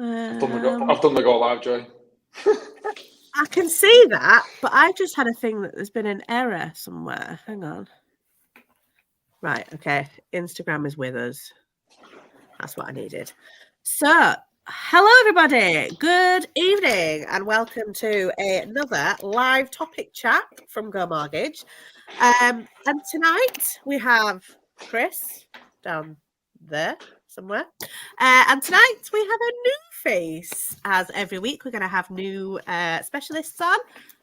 I've done the go live, Joy. I can see that, but I just had a thing that there's been an error somewhere. Hang on. Right, okay. Instagram is with us. That's what I needed. So, hello everybody. Good evening and welcome to another live topic chat from Go Mortgage. And tonight we have Chris down there somewhere. And tonight we have a new face. As every week we're going to have new specialists on.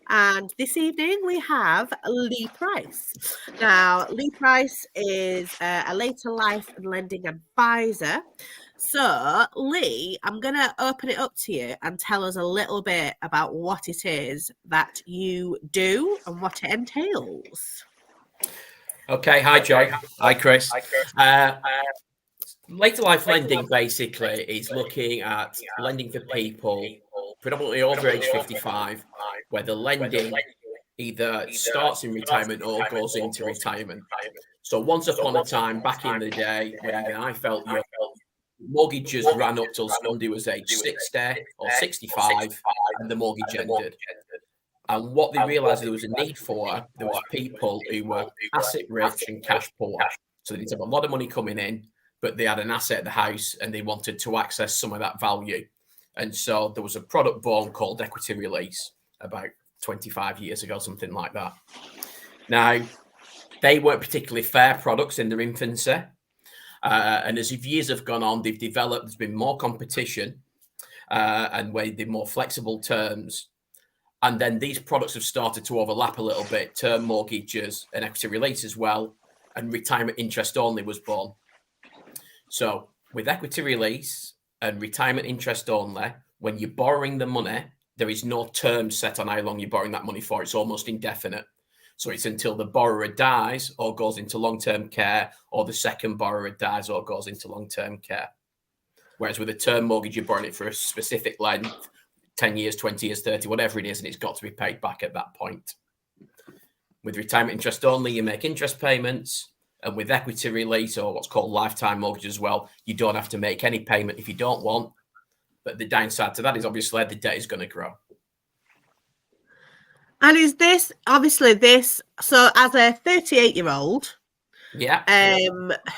And this evening we have Lee Price. Now, Lee Price is a later life and lending advisor. So, Lee, I'm going to open it up to you and tell us a little bit about what it is that you do and what it entails. Okay, hi Joy. Hi Chris. Later life lending basically is looking at lending for people predominantly over age 55, where the lending either starts in retirement or goes into retirement. So once upon a time, back in the day, when I felt young, mortgages ran up till somebody was age 60 or 65 and the mortgage ended. And what they realised there was a need for, there was people who were asset rich and cash poor. So they didn't have a lot of money coming in, but they had an asset at the house and they wanted to access some of that value. And so there was a product born called equity release about 25 years ago, something like that. Now, they weren't particularly fair products in their infancy. And as years have gone on, they've developed, there's been more competition and with more flexible terms. And then these products have started to overlap a little bit, term mortgages and equity release as well, and retirement interest only was born. So with equity release and retirement interest only, when you're borrowing the money, there is no term set on how long you're borrowing that money for. It's almost indefinite. So it's until the borrower dies or goes into long-term care, or the second borrower dies or goes into long-term care. Whereas with a term mortgage, you're borrowing it for a specific length, 10 years, 20 years, 30, whatever it is, and it's got to be paid back at that point. With retirement interest only, you make interest payments. And with equity release, or what's called lifetime mortgage as well, you don't have to make any payment if you don't want. But the downside to that is obviously the debt is going to grow. And is this, obviously this, so as a 38-year-old,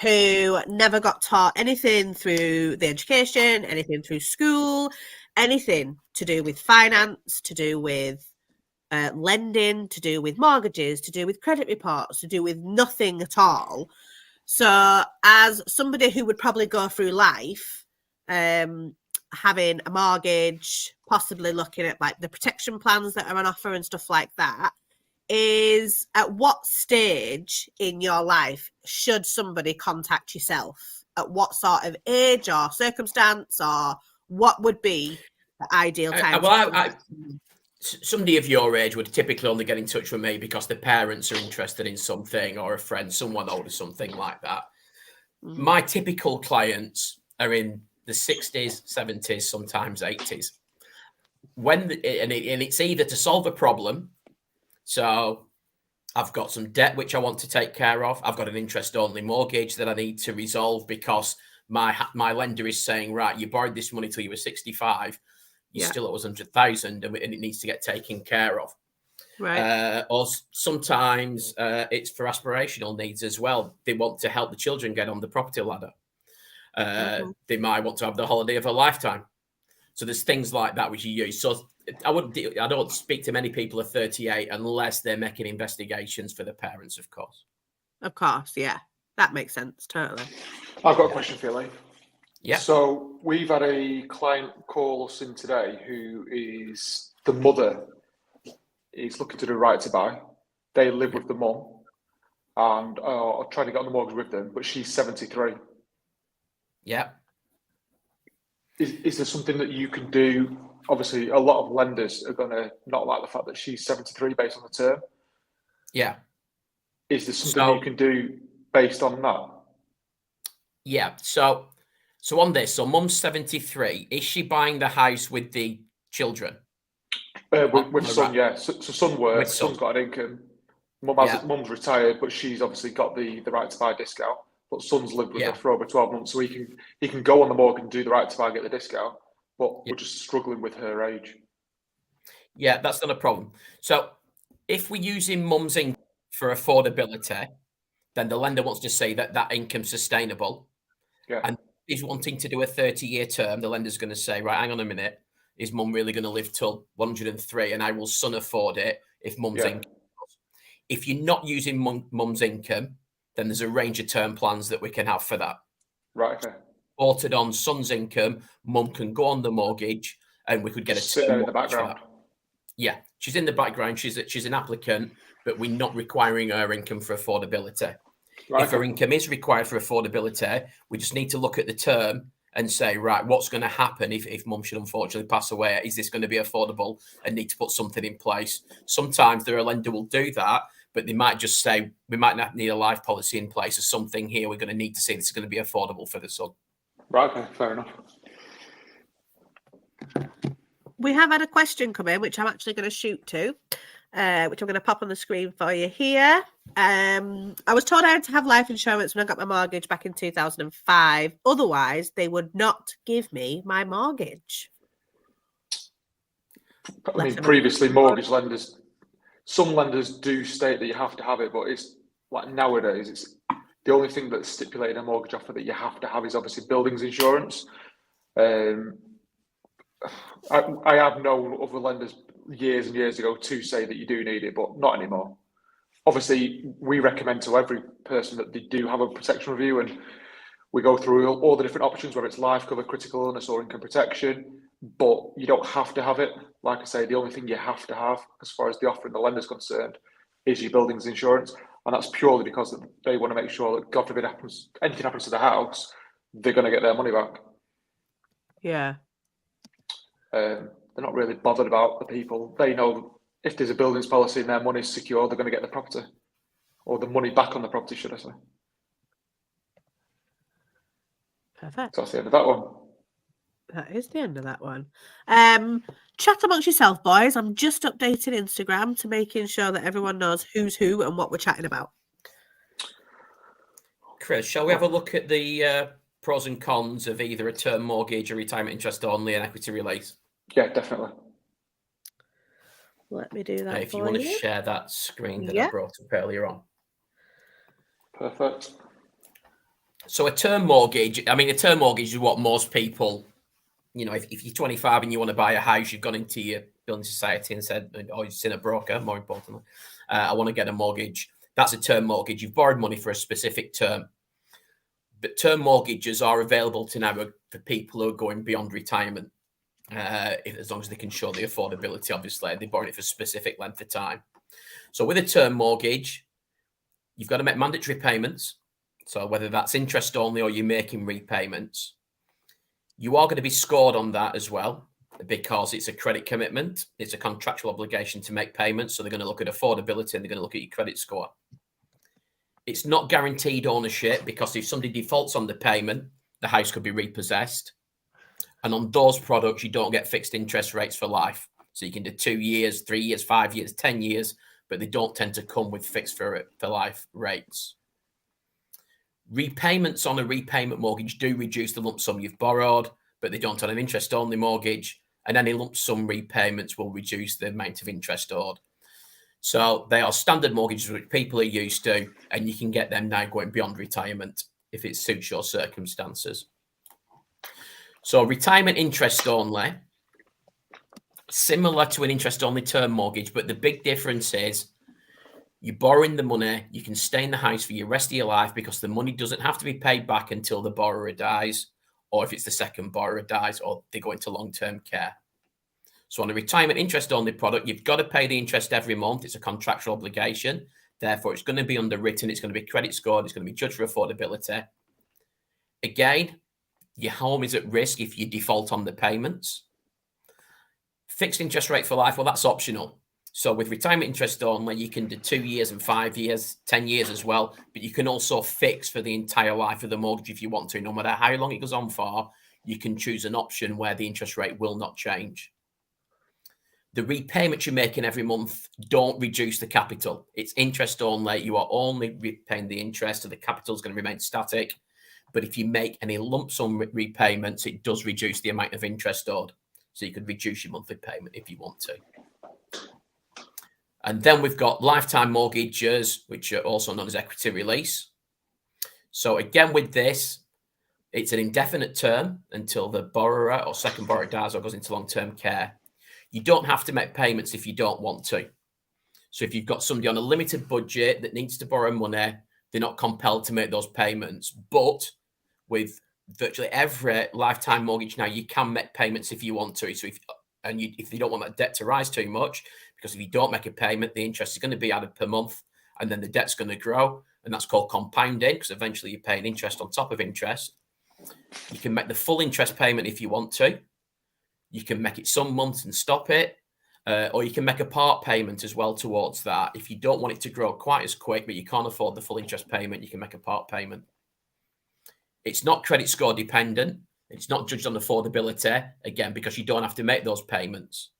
who never got taught anything through the education, anything through school, anything to do with finance, to do with lending, to do with mortgages, to do with credit reports, to do with nothing at all. So as somebody who would probably go through life having a mortgage, possibly looking at like the protection plans that are on offer and stuff like that, is at what stage in your life should somebody contact yourself? At what sort of age or circumstance, or what would be the ideal time? Somebody of your age would typically only get in touch with me because the parents are interested in something, or a friend, someone older, something like that. Mm-hmm. My typical clients are in the 60s, 70s, sometimes 80s. And it's either to solve a problem. So I've got some debt which I want to take care of. I've got an interest-only mortgage that I need to resolve because my lender is saying, right, you borrowed this money till you were 65. You're still at 100,000 and it needs to get taken care of. Right. Or sometimes it's for aspirational needs as well. They want to help the children get on the property ladder. They might want to have the holiday of a lifetime. So there's things like that which you use. So I don't speak to many people at 38 unless they're making investigations for the parents, of course. Of course, yeah. That makes sense, totally. I've got a question for you, Lee. Yeah. So we've had a client call us in today who is the mother is looking to do right to buy. They live with the mum and are trying to get on the mortgage with them, but she's 73. Yeah. Is there something that you can do? Obviously, a lot of lenders are going to not like the fact that she's 73 based on the term. Yeah. Is there something you can do based on that? Yeah. So on this, so mum's 73. Is she buying the house with the children? With son, yeah. So son works, son's got an income. Mum's retired, but she's obviously got the right to buy discount. But son's lived with her for over 12 months, so he can go on the mortgage and do the right to buy, get the discount. but we're just struggling with her age. Yeah, that's not a problem. So if we're using mum's income for affordability, then the lender wants to say that that income's sustainable. Yeah. And is wanting to do a 30-year term, the lender's going to say, right, hang on a minute, is mum really going to live till 103 and I will son afford it if mum's income does? If you're not using mum's income, then there's a range of term plans that we can have for that. Right, okay. Supported on son's income, mum can go on the mortgage and we could get Just a sit term there in the mortgage for background. that. Yeah, she's in the background. She's an applicant, but we're not requiring her income for affordability. Right, If her okay. income is required for affordability, we just need to look at the term and say, right, what's going to happen if mum should unfortunately pass away? Is this going to be affordable and need to put something in place? Sometimes the lender will do that, but they might just say, we might not need a life policy in place or something here. We're going to need to see this is going to be affordable for the son. Right, okay, fair enough. We have had a question come in, which I'm actually going to shoot to, which I'm going to pop on the screen for you here. I was told I had to have life insurance when I got my mortgage back in 2005. Otherwise, they would not give me my mortgage. I mean, previously, mortgage lenders, some lenders do state that you have to have it, but it's like nowadays, it's the only thing that's stipulated in a mortgage offer that you have to have is obviously buildings insurance. I have known other lenders years and years ago to say that you do need it, but not anymore. Obviously, we recommend to every person that they do have a protection review, and we go through all the different options, whether it's life cover, critical illness, or income protection. But you don't have to have it. Like I say, the only thing you have to have, as far as the offer and the lender's concerned, is your buildings insurance, and that's purely because they want to make sure that, God forbid, anything happens to the house, they're going to get their money back. Yeah. They're not really bothered about the people. They know if there's a buildings policy and their money's secure, they're going to get the property, or the money back on the property, should I say. Perfect. So that's the end of that one. That is the end of that one. Chat amongst yourself, boys. I'm just updating Instagram to making sure that everyone knows who's who and what we're chatting about. Chris, shall we have a look at the pros and cons of either a term mortgage or retirement interest only and equity release? Yeah, definitely. Let me do that If for you want to share that screen that I brought up earlier on. Perfect. So a term mortgage, I mean, a term mortgage is what most people, you know, if you're 25 and you want to buy a house, you've gone into your building society and said, oh, you've seen a broker, more importantly, I want to get a mortgage. That's a term mortgage. You've borrowed money for a specific term. But term mortgages are available to now for people who are going beyond retirement, as long as they can show the affordability, obviously. They're borrowing it for a specific length of time. So with a term mortgage, you've got to make mandatory payments. So whether that's interest only or you're making repayments, you are going to be scored on that as well, because it's a credit commitment. It's a contractual obligation to make payments. So they're going to look at affordability and they're going to look at your credit score. It's not guaranteed ownership, because if somebody defaults on the payment, the house could be repossessed. And on those products, you don't get fixed interest rates for life. So you can do 2 years, 3 years, 5 years, 10 years, but they don't tend to come with fixed for life rates. Repayments on a repayment mortgage do reduce the lump sum you've borrowed, but they don't on an interest-only mortgage, and any lump sum repayments will reduce the amount of interest owed. So they are standard mortgages which people are used to, and you can get them now going beyond retirement if it suits your circumstances. So retirement interest only, similar to an interest-only term mortgage, but the big difference is you're borrowing the money, you can stay in the house for the rest of your life because the money doesn't have to be paid back until the borrower dies, or if it's the second borrower dies, or they go into long-term care. So on a retirement interest-only product, you've got to pay the interest every month. It's a contractual obligation. Therefore, it's going to be underwritten. It's going to be credit scored. It's going to be judged for affordability. Again, your home is at risk if you default on the payments. Fixed interest rate for life, well, that's optional. So with retirement interest only, you can do 2 years and 5 years, 10 years as well. But you can also fix for the entire life of the mortgage if you want to. No matter how long it goes on for, you can choose an option where the interest rate will not change. The repayments you're making every month don't reduce the capital. It's interest only. You are only repaying the interest, so the capital is going to remain static. But if you make any lump sum repayments, it does reduce the amount of interest owed. So you could reduce your monthly payment if you want to. And then we've got lifetime mortgages, which are also known as equity release. So again, with this, it's an indefinite term until the borrower or second borrower dies or goes into long-term care. You don't have to make payments if you don't want to. So if you've got somebody on a limited budget that needs to borrow money, they're not compelled to make those payments. But with virtually every lifetime mortgage now, you can make payments if you want to. So if you don't want that debt to rise too much, because if you don't make a payment, the interest is going to be added per month, and then the debt's going to grow, and that's called compounding, because eventually you're paying interest on top of interest. You can make the full interest payment if you want to. You can make it some months and stop it, or you can make a part payment as well towards that. If you don't want it to grow quite as quick, but you can't afford the full interest payment, you can make a part payment. It's not credit score dependent. It's not judged on affordability, again, because you don't have to make those payments.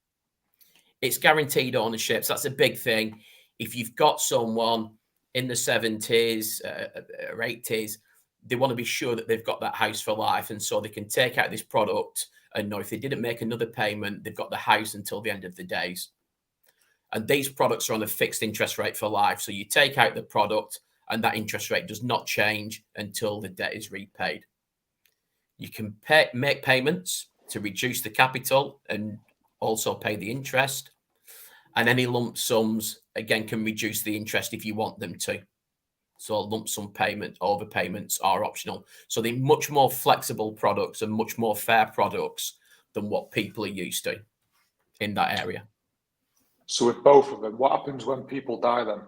It's guaranteed ownership. So that's a big thing. If you've got someone in the 70s or 80s, they want to be sure that they've got that house for life. And so they can take out this product and know if they didn't make another payment, they've got the house until the end of the days. And these products are on a fixed interest rate for life. So you take out the product and that interest rate does not change until the debt is repaid. You can make payments to reduce the capital and also pay the interest. And any lump sums, again, can reduce the interest if you want them to. So lump sum payment, overpayments are optional. So they're much more flexible products and much more fair products than what people are used to in that area. So with both of them, what happens when people die then?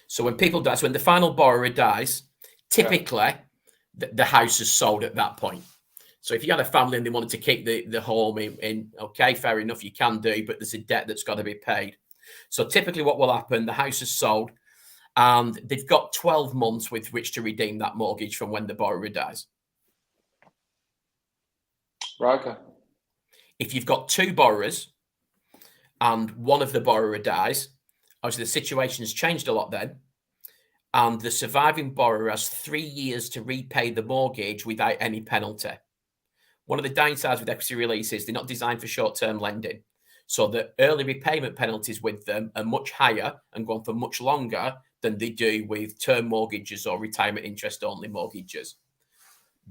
So when people die, so when the final borrower dies, typically the house is sold at that point. So if you had a family and they wanted to keep the home in, okay, fair enough, you can do, but there's a debt that's got to be paid. So typically what will happen, the house is sold and they've got 12 months with which to redeem that mortgage from when the borrower dies. Right, okay. If you've got two borrowers and one of the borrower dies, obviously the situation's changed a lot then, and the surviving borrower has 3 years to repay the mortgage without any penalty. One of the downsides with equity release is they're not designed for short-term lending. So the early repayment penalties with them are much higher and go on for much longer than they do with term mortgages or retirement interest-only mortgages.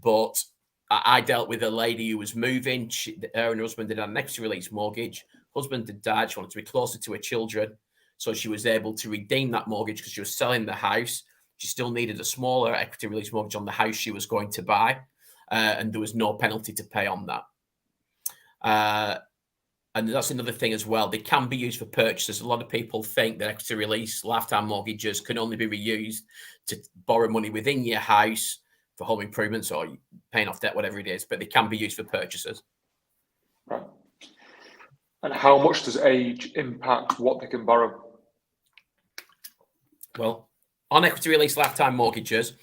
But I dealt with a lady who was moving. Her and her husband had an equity release mortgage. Husband had died. She wanted to be closer to her children. So she was able to redeem that mortgage because she was selling the house. She still needed a smaller equity release mortgage on the house she was going to buy. And there was no penalty to pay on that. And that's another thing as well. They can be used for purchases. A lot of people think that equity release lifetime mortgages can only be reused to borrow money within your house for home improvements or paying off debt, whatever it is, but they can be used for purchases. Right. And how much does age impact what they can borrow? Well, on equity release lifetime mortgages,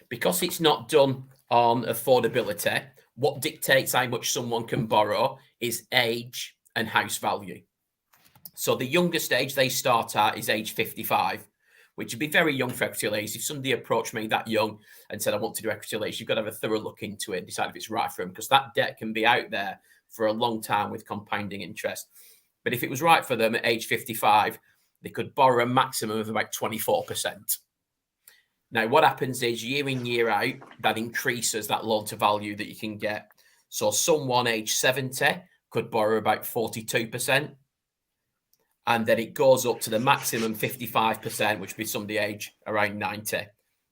because it's not done on affordability, what dictates how much someone can borrow is age and house value. So the youngest age they start at is age 55, which would be very young for equity release. If somebody approached me that young and said, I want to do equity release, you've got to have a thorough look into it and decide if it's right for them, because that debt can be out there for a long time with compounding interest. But if it was right for them at age 55, they could borrow a maximum of about 24%. Now, what happens is year in, year out, that increases that loan to value that you can get. So someone age 70 could borrow about 42%. And then it goes up to the maximum 55%, which would be somebody age around 90.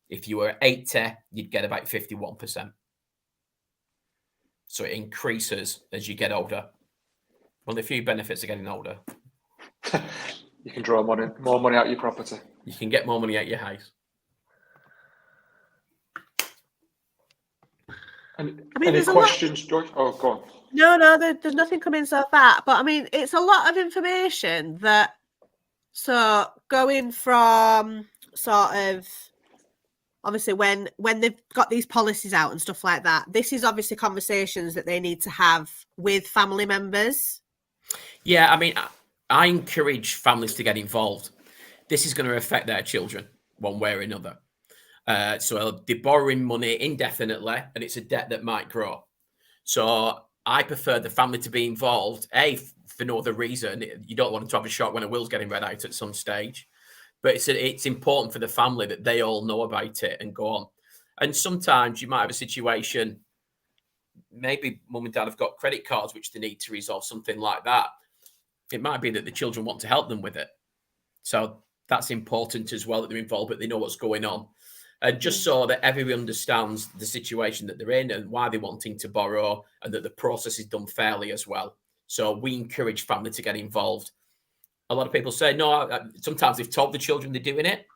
If you were 80, you'd get about 51%. So it increases as you get older. One of the few benefits of getting older. You can draw more money out of your property. You can get more money out of your house. Any questions, Joyce? Oh, go on. No, there's nothing coming so far. But I mean, it's a lot of information that. So going from sort of obviously when they've got these policies out and stuff like that, this is obviously conversations that they need to have with family members. Yeah, I mean, I encourage families to get involved. This is going to affect their children one way or another. So they're borrowing money indefinitely, and it's a debt that might grow. So I prefer the family to be involved, for no other reason. You don't want them to have a shock when a will's getting read out at some stage. But it's important for the family that they all know about it and go on. And sometimes you might have a situation, maybe mum and dad have got credit cards which they need to resolve, something like that. It might be that the children want to help them with it. So that's important as well, that they're involved, but they know what's going on. Just so that everyone understands the situation that they're in and why they're wanting to borrow, and that the process is done fairly as well. So we encourage family to get involved. A lot of people say, no, sometimes they've told the children they're doing it,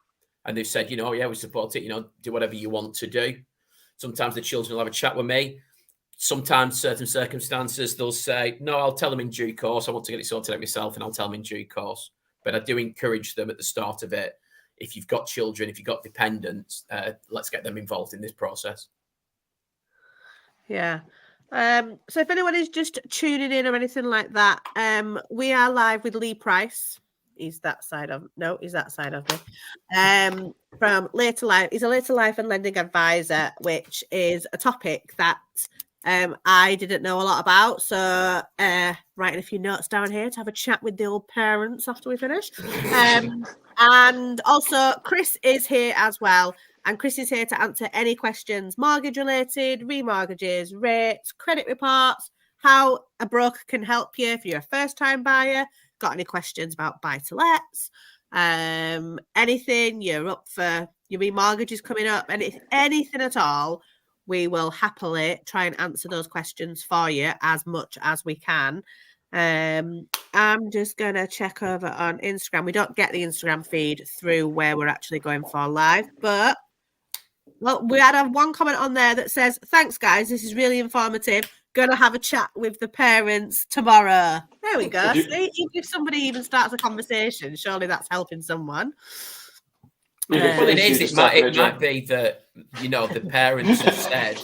and they've said, yeah, we support it, do whatever you want to do. Sometimes the children will have a chat with me. Sometimes certain circumstances, they'll say, no, I'll tell them in due course. I want to get it sorted out myself, and I'll tell them in due course. But I do encourage them at the start of it. If you've got children, if you've got dependents, let's get them involved in this process. Yeah. So if anyone is just tuning in or anything like that, we are live with Lee Price. He's that side of me. From Later Life. He's a Later Life and Lending Advisor, which is a topic that I didn't know a lot about. So writing a few notes down here to have a chat with the old parents after we finish. And also Chris is here as well. And Chris is here to answer any questions, mortgage related, remortgages, rates, credit reports, how a broker can help you if you're a first time buyer, got any questions about buy-to-lets, anything, you're up for your remortgages coming up, and anything at all, we will happily try and answer those questions for you as much as we can. I'm just going to check over on Instagram. We don't get the Instagram feed through where we're actually going for live, but we had one comment on there that says, thanks guys, this is really informative. Going to have a chat with the parents tomorrow. There we go. See, if somebody even starts a conversation, surely that's helping someone. Well, it might be that, the parents have said,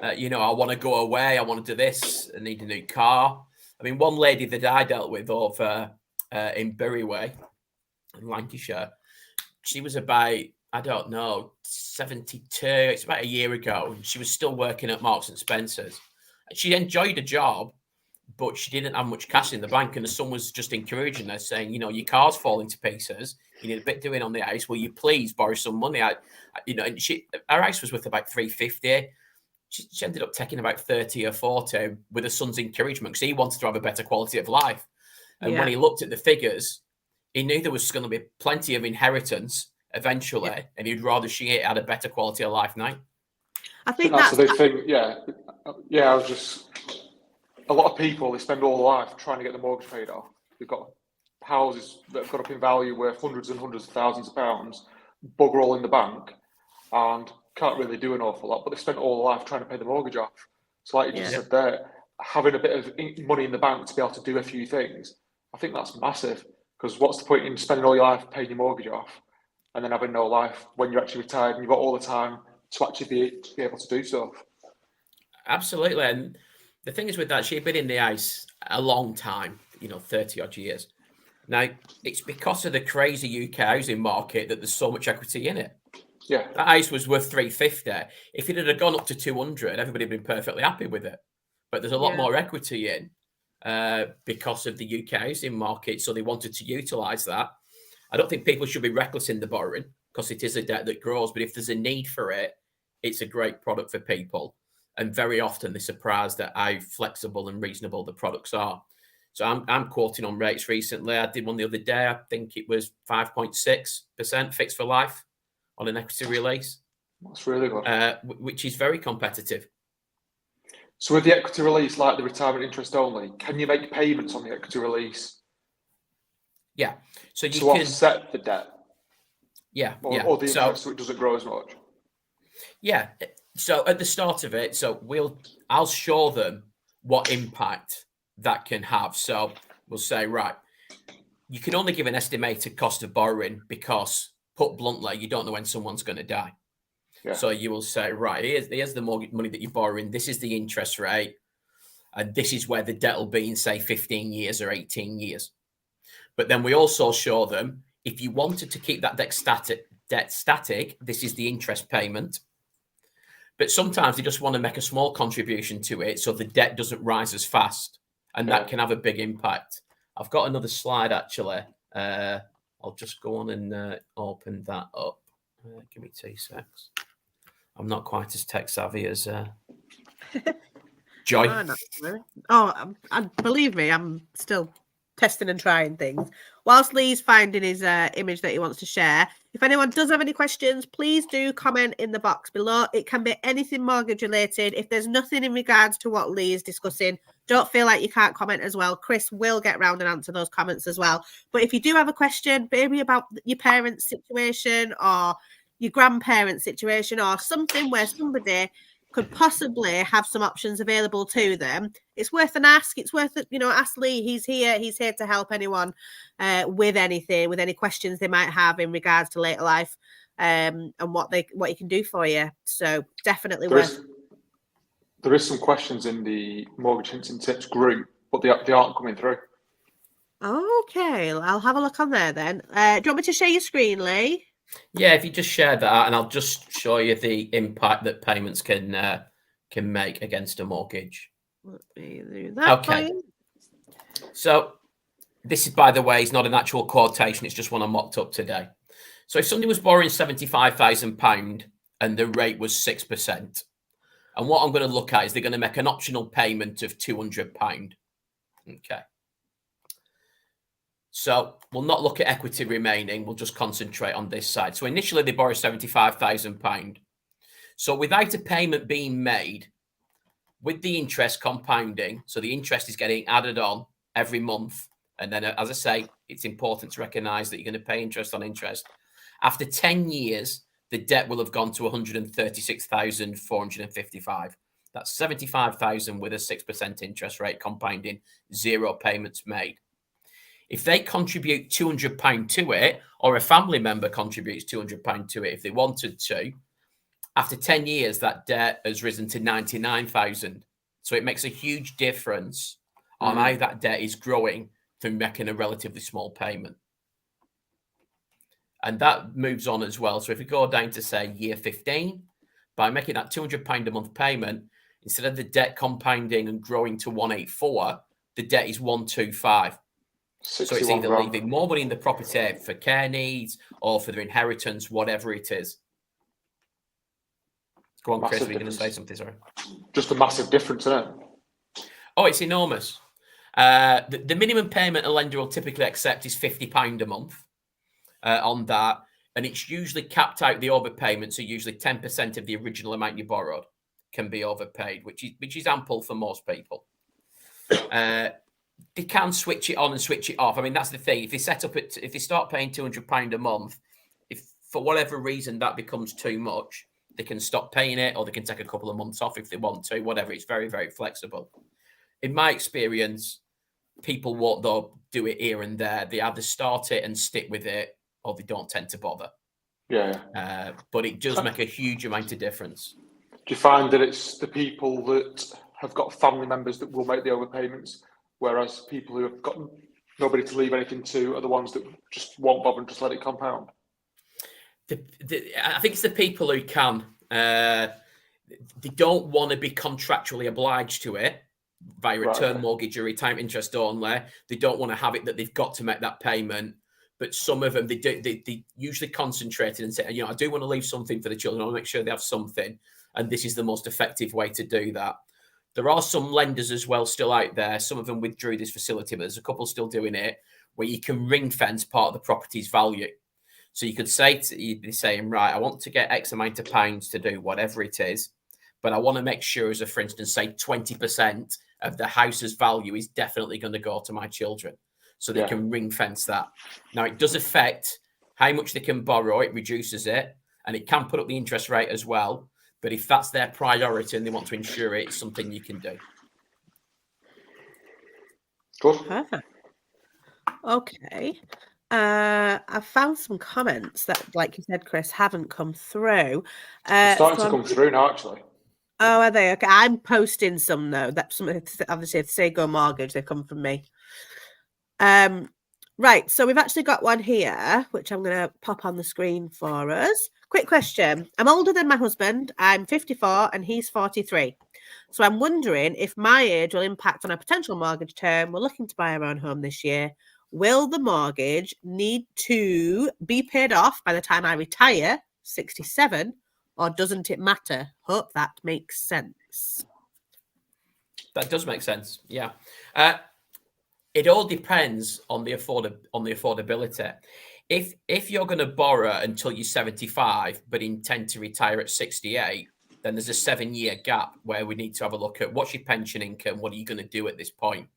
I want to go away, I want to do this, I need a new car. I mean, one lady that I dealt with over in Bury Way, in Lancashire, she was about, I don't know, 72. It's about a year ago. And she was still working at Marks and Spencer's. She enjoyed a job, but she didn't have much cash in the bank. And the son was just encouraging her, saying, your car's falling to pieces. You need a bit doing on the house. Will you please borrow some money? And her house was worth about $350. She ended up taking about 30 or 40 with her son's encouragement, because he wanted to have a better quality of life. And when he looked at the figures, he knew there was going to be plenty of inheritance eventually, and he'd rather she had a better quality of life now. I think that's the big thing. I was just, a lot of people, they spend all their life trying to get the mortgage paid off. They've got houses that have got up in value worth hundreds and hundreds of thousands of pounds, bugger all in the bank, and can't really do an awful lot, but they spent all their life trying to pay the mortgage off. So like you just said there, having a bit of money in the bank to be able to do a few things, I think that's massive, because what's the point in spending all your life paying your mortgage off and then having no life when you're actually retired and you've got all the time to actually be able to do stuff? Absolutely. And the thing is with that, she'd been in the house a long time, 30 odd years. Now, it's because of the crazy UK housing market that there's so much equity in it. Yeah. That house was worth $350. If it had gone up to $200, everybody would have been perfectly happy with it. But there's a lot more equity in because of the UK housing market. So they wanted to utilise that. I don't think people should be reckless in the borrowing, because it is a debt that grows. But if there's a need for it, it's a great product for people. And very often they're surprised at how flexible and reasonable the products are. So I'm quoting on rates recently. I did one the other day. I think it was 5.6% fixed for life on an equity release. That's really good. Which is very competitive. So with the equity release, like the retirement interest only, can you make payments on the equity release? Yeah. So you can offset the debt. Yeah. Or the interest, so it doesn't grow as much. Yeah. So at the start of it, I'll show them what impact that can have. So we'll say, right, you can only give an estimated cost of borrowing because, put bluntly, you don't know when someone's going to die. Yeah. So you will say, right, here's the mortgage money that you're borrowing. This is the interest rate. And this is where the debt will be in, say, 15 years or 18 years. But then we also show them, if you wanted to keep that debt debt static, this is the interest payment. But sometimes they just want to make a small contribution to it so the debt doesn't rise as fast. And that can have a big impact. I've got another slide, actually. I'll just go on and open that up. Give me 2 secs. I'm not quite as tech savvy as Joy. Oh, not really. Oh, believe me, I'm still testing and trying things. Whilst Lee's finding his image that he wants to share, if anyone does have any questions, please do comment in the box below. It can be anything mortgage related. If there's nothing in regards to what Lee is discussing, don't feel like you can't comment as well. Chris will get round and answer those comments as well. But if you do have a question, maybe about your parents' situation or your grandparents' situation or something where somebody could possibly have some options available to them, it's worth an ask. It's worth it, ask Lee. He's here to help anyone with anything, with any questions they might have in regards to later life, and what he can do for you. So definitely there is some questions in the mortgage hints and tips group, but they aren't coming through. Okay, I'll have a look on there then. Do you want me to share your screen, Lee? Yeah, if you just share that, and I'll just show you the impact that payments can make against a mortgage. Let me do that. Okay. So this is, by the way, is not an actual quotation. It's just one I mocked up today. So if somebody was borrowing £75,000 and the rate was 6%, and what I'm going to look at is they're going to make an optional payment of £200. Okay. So we'll not look at equity remaining. We'll just concentrate on this side. So initially they borrow £75,000. So without a payment being made, with the interest compounding, so the interest is getting added on every month. And then, as I say, it's important to recognize that you're going to pay interest on interest. After 10 years, the debt will have gone to 136,455. That's 75,000 with a 6% interest rate compounding, 0 payments made. If they contribute £200 to it, or a family member contributes £200 to it if they wanted to, after 10 years, that debt has risen to 99,000. So it makes a huge difference on how that debt is growing through making a relatively small payment. And that moves on as well. So if we go down to, say, year 15, by making that £200 a month payment, instead of the debt compounding and growing to 184, the debt is 125. So it's either leaving more money in the property for care needs or for their inheritance, whatever it is. Go on, Chris, you're going to say something, sorry. Just a massive difference, isn't it? Oh, it's enormous. The minimum payment a lender will typically accept is £50 a month on that. And it's usually capped out. The overpayments are usually 10% of the original amount you borrowed can be overpaid, which is ample for most people. They can switch it on and switch it off. I mean, that's the thing. If they if they start paying £200 a month, if for whatever reason that becomes too much, they can stop paying it, or they can take a couple of months off if they want to, whatever. It's very, very flexible. In my experience, people won't, though, do it here and there. They either start it and stick with it, or they don't tend to bother. Yeah. But it does make a huge amount of difference. Do you find that it's the people that have got family members that will make the overpayments, whereas people who have got nobody to leave anything to are the ones that just won't bother and just let it compound? I think it's the people who can. They don't want to be contractually obliged to it via a term mortgage or retirement interest only. They don't want to have it that they've got to make that payment. But some of them, they usually concentrated and say, I do want to leave something for the children. I want to make sure they have something. And this is the most effective way to do that. There are some lenders as well still out there. Some of them withdrew this facility, but there's a couple still doing it, where you can ring fence part of the property's value. So you could you'd be saying, right, I want to get X amount of pounds to do whatever it is, but I want to make sure, as for instance, say 20% of the house's value is definitely going to go to my children. So they can ring fence that. Now, it does affect how much they can borrow. It reduces it, and it can put up the interest rate as well. But if that's their priority and they want to insure it, it's something you can do. Good. Perfect. Okay. I've found some comments that, like you said, Chris, haven't come through. It's starting to come through now, actually. Oh, are they? Okay. I'm posting some, though. That's some, obviously, if they say go mortgage, they come from me. Right, so we've actually got one here, which I'm going to pop on the screen for us. Quick question. I'm older than my husband. I'm 54 and he's 43. So I'm wondering if my age will impact on our potential mortgage term. We're looking to buy our own home this year. Will the mortgage need to be paid off by the time I retire, 67, or doesn't it matter? Hope that makes sense. That does make sense. Yeah. It all depends on the affordability. If you're going to borrow until you're 75, but intend to retire at 68, then there's a 7-year gap where we need to have a look at what's your pension income, what are you going to do at this point.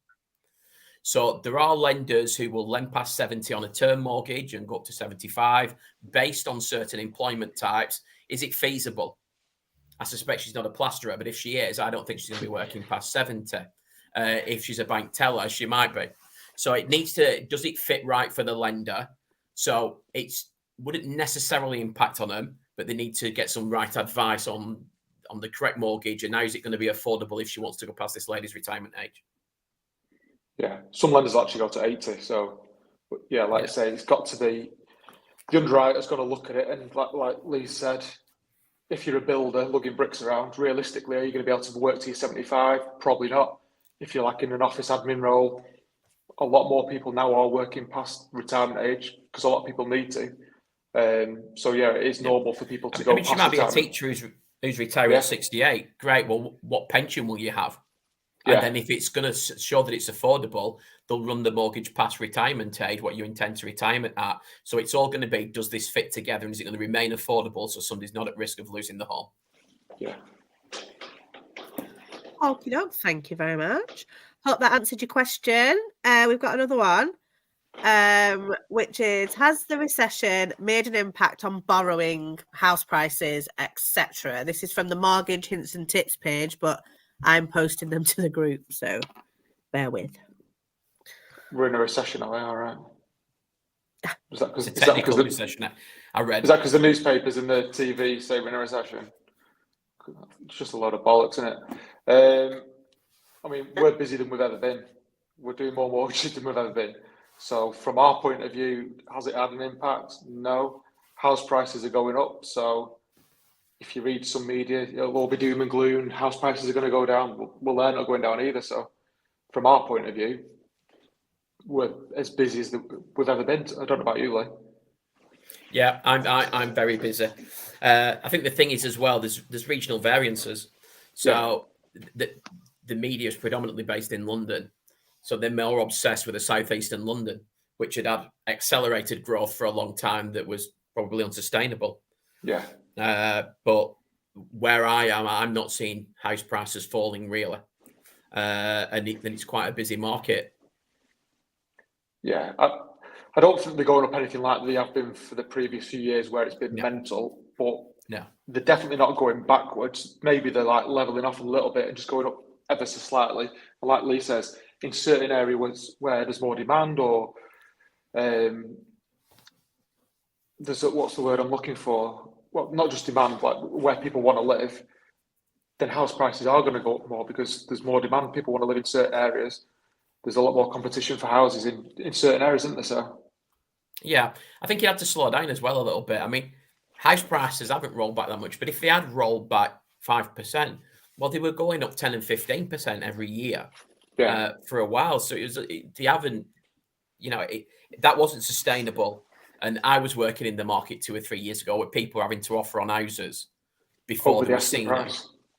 So there are lenders who will lend past 70 on a term mortgage and go up to 75 based on certain employment types. Is it feasible? I suspect she's not a plasterer, but if she is, I don't think she's going to be working past 70. If she's a bank teller, she might be. So it needs to, does it fit right for the lender? So it's wouldn't necessarily impact on them, but they need to get some right advice on the correct mortgage. And how is it going to be affordable if she wants to go past this lady's retirement age? Yeah, some lenders actually go to 80. So, yeah, like I say, it's got to be, the underwriter's got to look at it. And like Lee said, if you're a builder lugging bricks around, realistically, are you going to be able to work to your 75? Probably not. If you're like in an office admin role, a lot more people now are working past retirement age because a lot of people need to. So yeah, it is normal for people to go. I mean, she might be retirement. a teacher who's retiring at 68. Great. Well, what pension will you have? And then if it's going to show that it's affordable, they'll run the mortgage past retirement age, what you intend to retirement at. So it's all going to be, does this fit together? And is it going to remain affordable so somebody's not at risk of losing the home? Yeah. Okie doke, thank you very much. Hope that answered your question. We've got another one, which is, has the recession made an impact on borrowing, house prices, etc.? This is from the Mortgage Hints and Tips page, but I'm posting them to the group, so bear with. We're in a recession, are we? All right. Is that because recession? I read. Is that because the newspapers and the TV say we're in a recession? It's just a lot of bollocks, isn't it? I mean, we're busier than we've ever been. We're doing more mortgages than we've ever been. So from our point of view, has it had an impact? No. House prices are going up. So if you read some media, it'll all be doom and gloom. House prices are going to go down. Well, they're not going down either. So from our point of view, we're as busy as we've ever been. I don't know about you, Lee. Yeah, I'm very busy. I think the thing is as well, there's regional variances. So the media is predominantly based in London. So they're more obsessed with the southeastern London, which had accelerated growth for a long time that was probably unsustainable. Yeah. But where I am, I'm not seeing house prices falling really. And it's quite a busy market. Yeah. I don't think they're going up anything like they have been for the previous few years where it's been mental, but they're definitely not going backwards. Maybe they're like leveling off a little bit and just going up ever so slightly. And like Lee says, in certain areas where there's more demand or there's what's the word I'm looking for? Well, not just demand, like where people want to live, then house prices are going to go up more because there's more demand. People want to live in certain areas. There's a lot more competition for houses in certain areas, isn't there? So, yeah, I think you had to slow down as well a little bit. I mean, house prices haven't rolled back that much, but if they had rolled back 5%, well, they were going up 10 and 15% every year for a while. So they haven't, that wasn't sustainable. And I was working in the market 2 or 3 years ago where people were having to offer on houses before they were seen them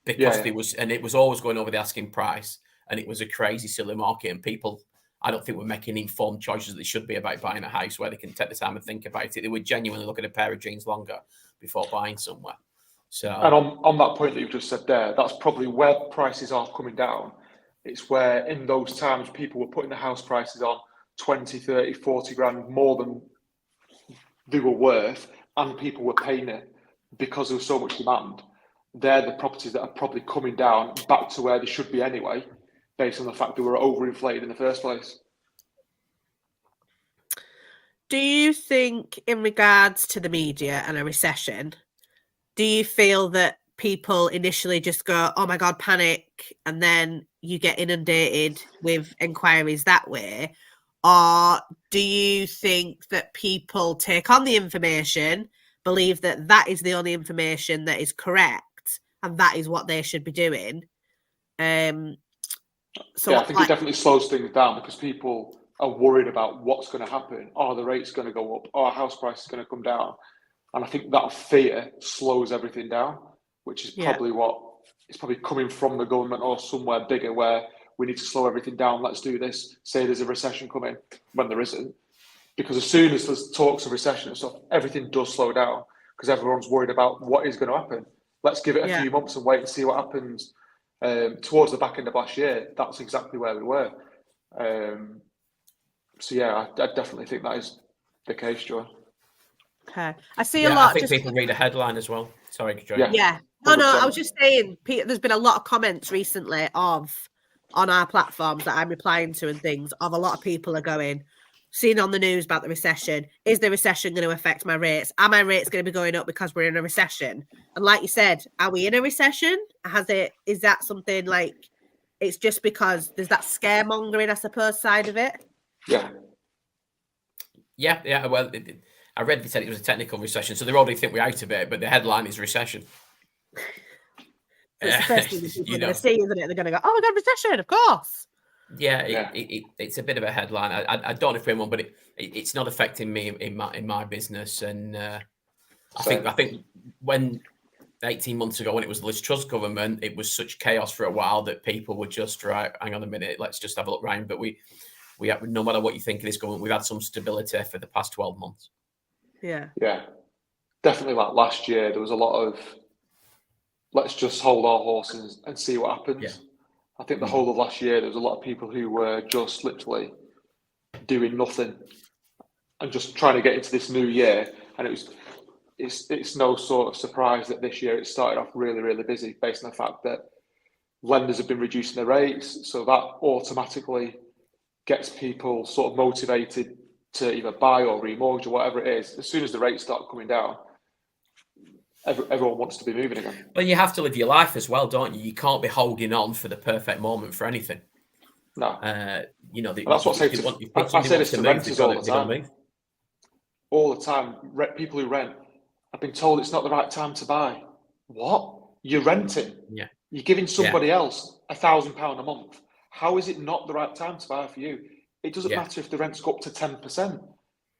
because it was always going over the asking price. And it was a crazy, silly market. And people, I don't think, were making informed choices that they should be about buying a house where they can take the time and think about it. They would genuinely look at a pair of jeans longer before buying somewhere. So, and on that point that you've just said there, that's probably where prices are coming down. It's where in those times people were putting the house prices on 20, 30, 40 grand more than they were worth, and people were paying it because there was so much demand. They're the properties that are probably coming down back to where they should be anyway, based on the fact that we were overinflated in the first place. Do you think, in regards to the media and a recession, do you feel that people initially just go, oh my God, panic, and then you get inundated with inquiries that way? Or do you think that people take on the information, believe that that is the only information that is correct, and that is what they should be doing? So Yeah, I think it definitely slows things down because people are worried about what's going to happen. Are the rates going to go up? Are house prices going to come down? And I think that fear slows everything down, which is probably it's probably coming from the government or somewhere bigger where we need to slow everything down. Let's do this. Say there's a recession coming when there isn't. Because as soon as there's talks of recession and stuff, everything does slow down because everyone's worried about what is going to happen. Let's give it a few months and wait and see what happens. Towards the back end of last year, that's exactly where we were. So yeah, I definitely think that is the case, Joe. Okay, I see a lot. I think people read a headline as well. Sorry, Joe. Yeah. No, I was just saying, there's been a lot of comments recently on our platforms that I'm replying to and things of a lot of people are going, seeing on the news about the recession. Is the recession going to affect my rates? Are my rates going to be going up because we're in a recession? And like you said, are we in a recession? Is that something like it's just because there's that scaremongering, I suppose, side of it? Yeah. Well, I read they said it was a technical recession, so they already think we're out of it, but the headline is recession. It's the first thing people are going to see, isn't it? They're going to go, "Oh my God, recession! Of course." Yeah, it's a bit of a headline. I don't know if anyone, but it's not affecting me in my business. And I think when 18 months ago, when it was the Liz Truss government, it was such chaos for a while that people were just right. Hang on a minute, let's just have a look round. But we have, no matter what you think of this government, we've had some stability for the past 12 months. Yeah, definitely. Like last year, there was a lot of let's just hold our horses and see what happens. Yeah. I think the whole of last year, there was a lot of people who were just literally doing nothing and just trying to get into this new year. And it's no sort of surprise that this year it started off really, really busy based on the fact that lenders have been reducing their rates. So that automatically gets people sort of motivated to either buy or remortgage or whatever it is. As soon as the rates start coming down, everyone wants to be moving again. Well, you have to live your life as well, don't you? You can't be holding on for the perfect moment for anything. No. That's what I say this to renters all the time. All the time. People who rent, I've been told it's not the right time to buy. What? You're renting. Yeah. You're giving somebody else £1,000 a month. How is it not the right time to buy for you? It doesn't matter if the rents go up to 10%.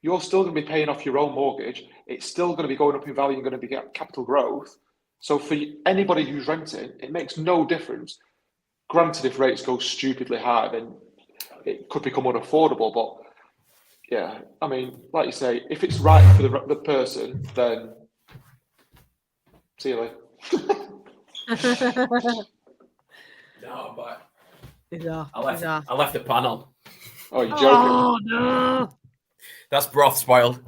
You're still going to be paying off your own mortgage. It's still going to be going up in value and going to be capital growth. So for anybody who's renting, it makes no difference. Granted, if rates go stupidly high, then it could become unaffordable. But yeah, I mean, like you say, if it's right for the person, then see you later. No, but I left the pan on. Oh, you're joking? Oh no! That's broth spoiled.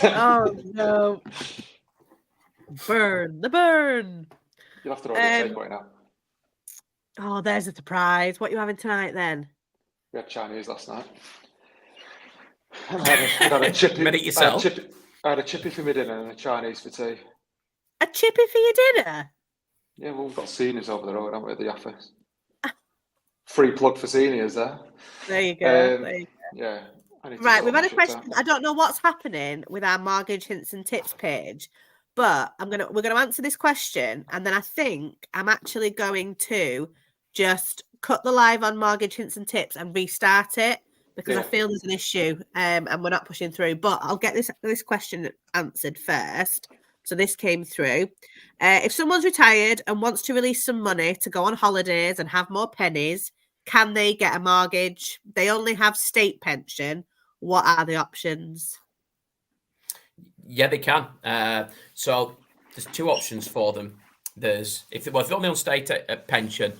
Oh no! Burn the burn. You'll have to order a takeaway now. Oh, there's a surprise. What are you having tonight then? We had Chinese last night. I had a chippy. Made it yourself? I had a chippy for my dinner and a Chinese for tea. A chippy for your dinner? Yeah, well, we've got seniors over the road, haven't we, at the office? Free plug for seniors there. There you go. Yeah. Right, we've had a question. I don't know what's happening with our mortgage hints and tips page, but we're gonna answer this question, and then I think I'm actually going to just cut the live on mortgage hints and tips and restart it because I feel there's an issue and we're not pushing through. But I'll get this question answered first. So this came through. If someone's retired and wants to release some money to go on holidays and have more pennies, can they get a mortgage? They only have state pension. What are the options? Yeah, they can. So there's two options for them. If they're only on state pension,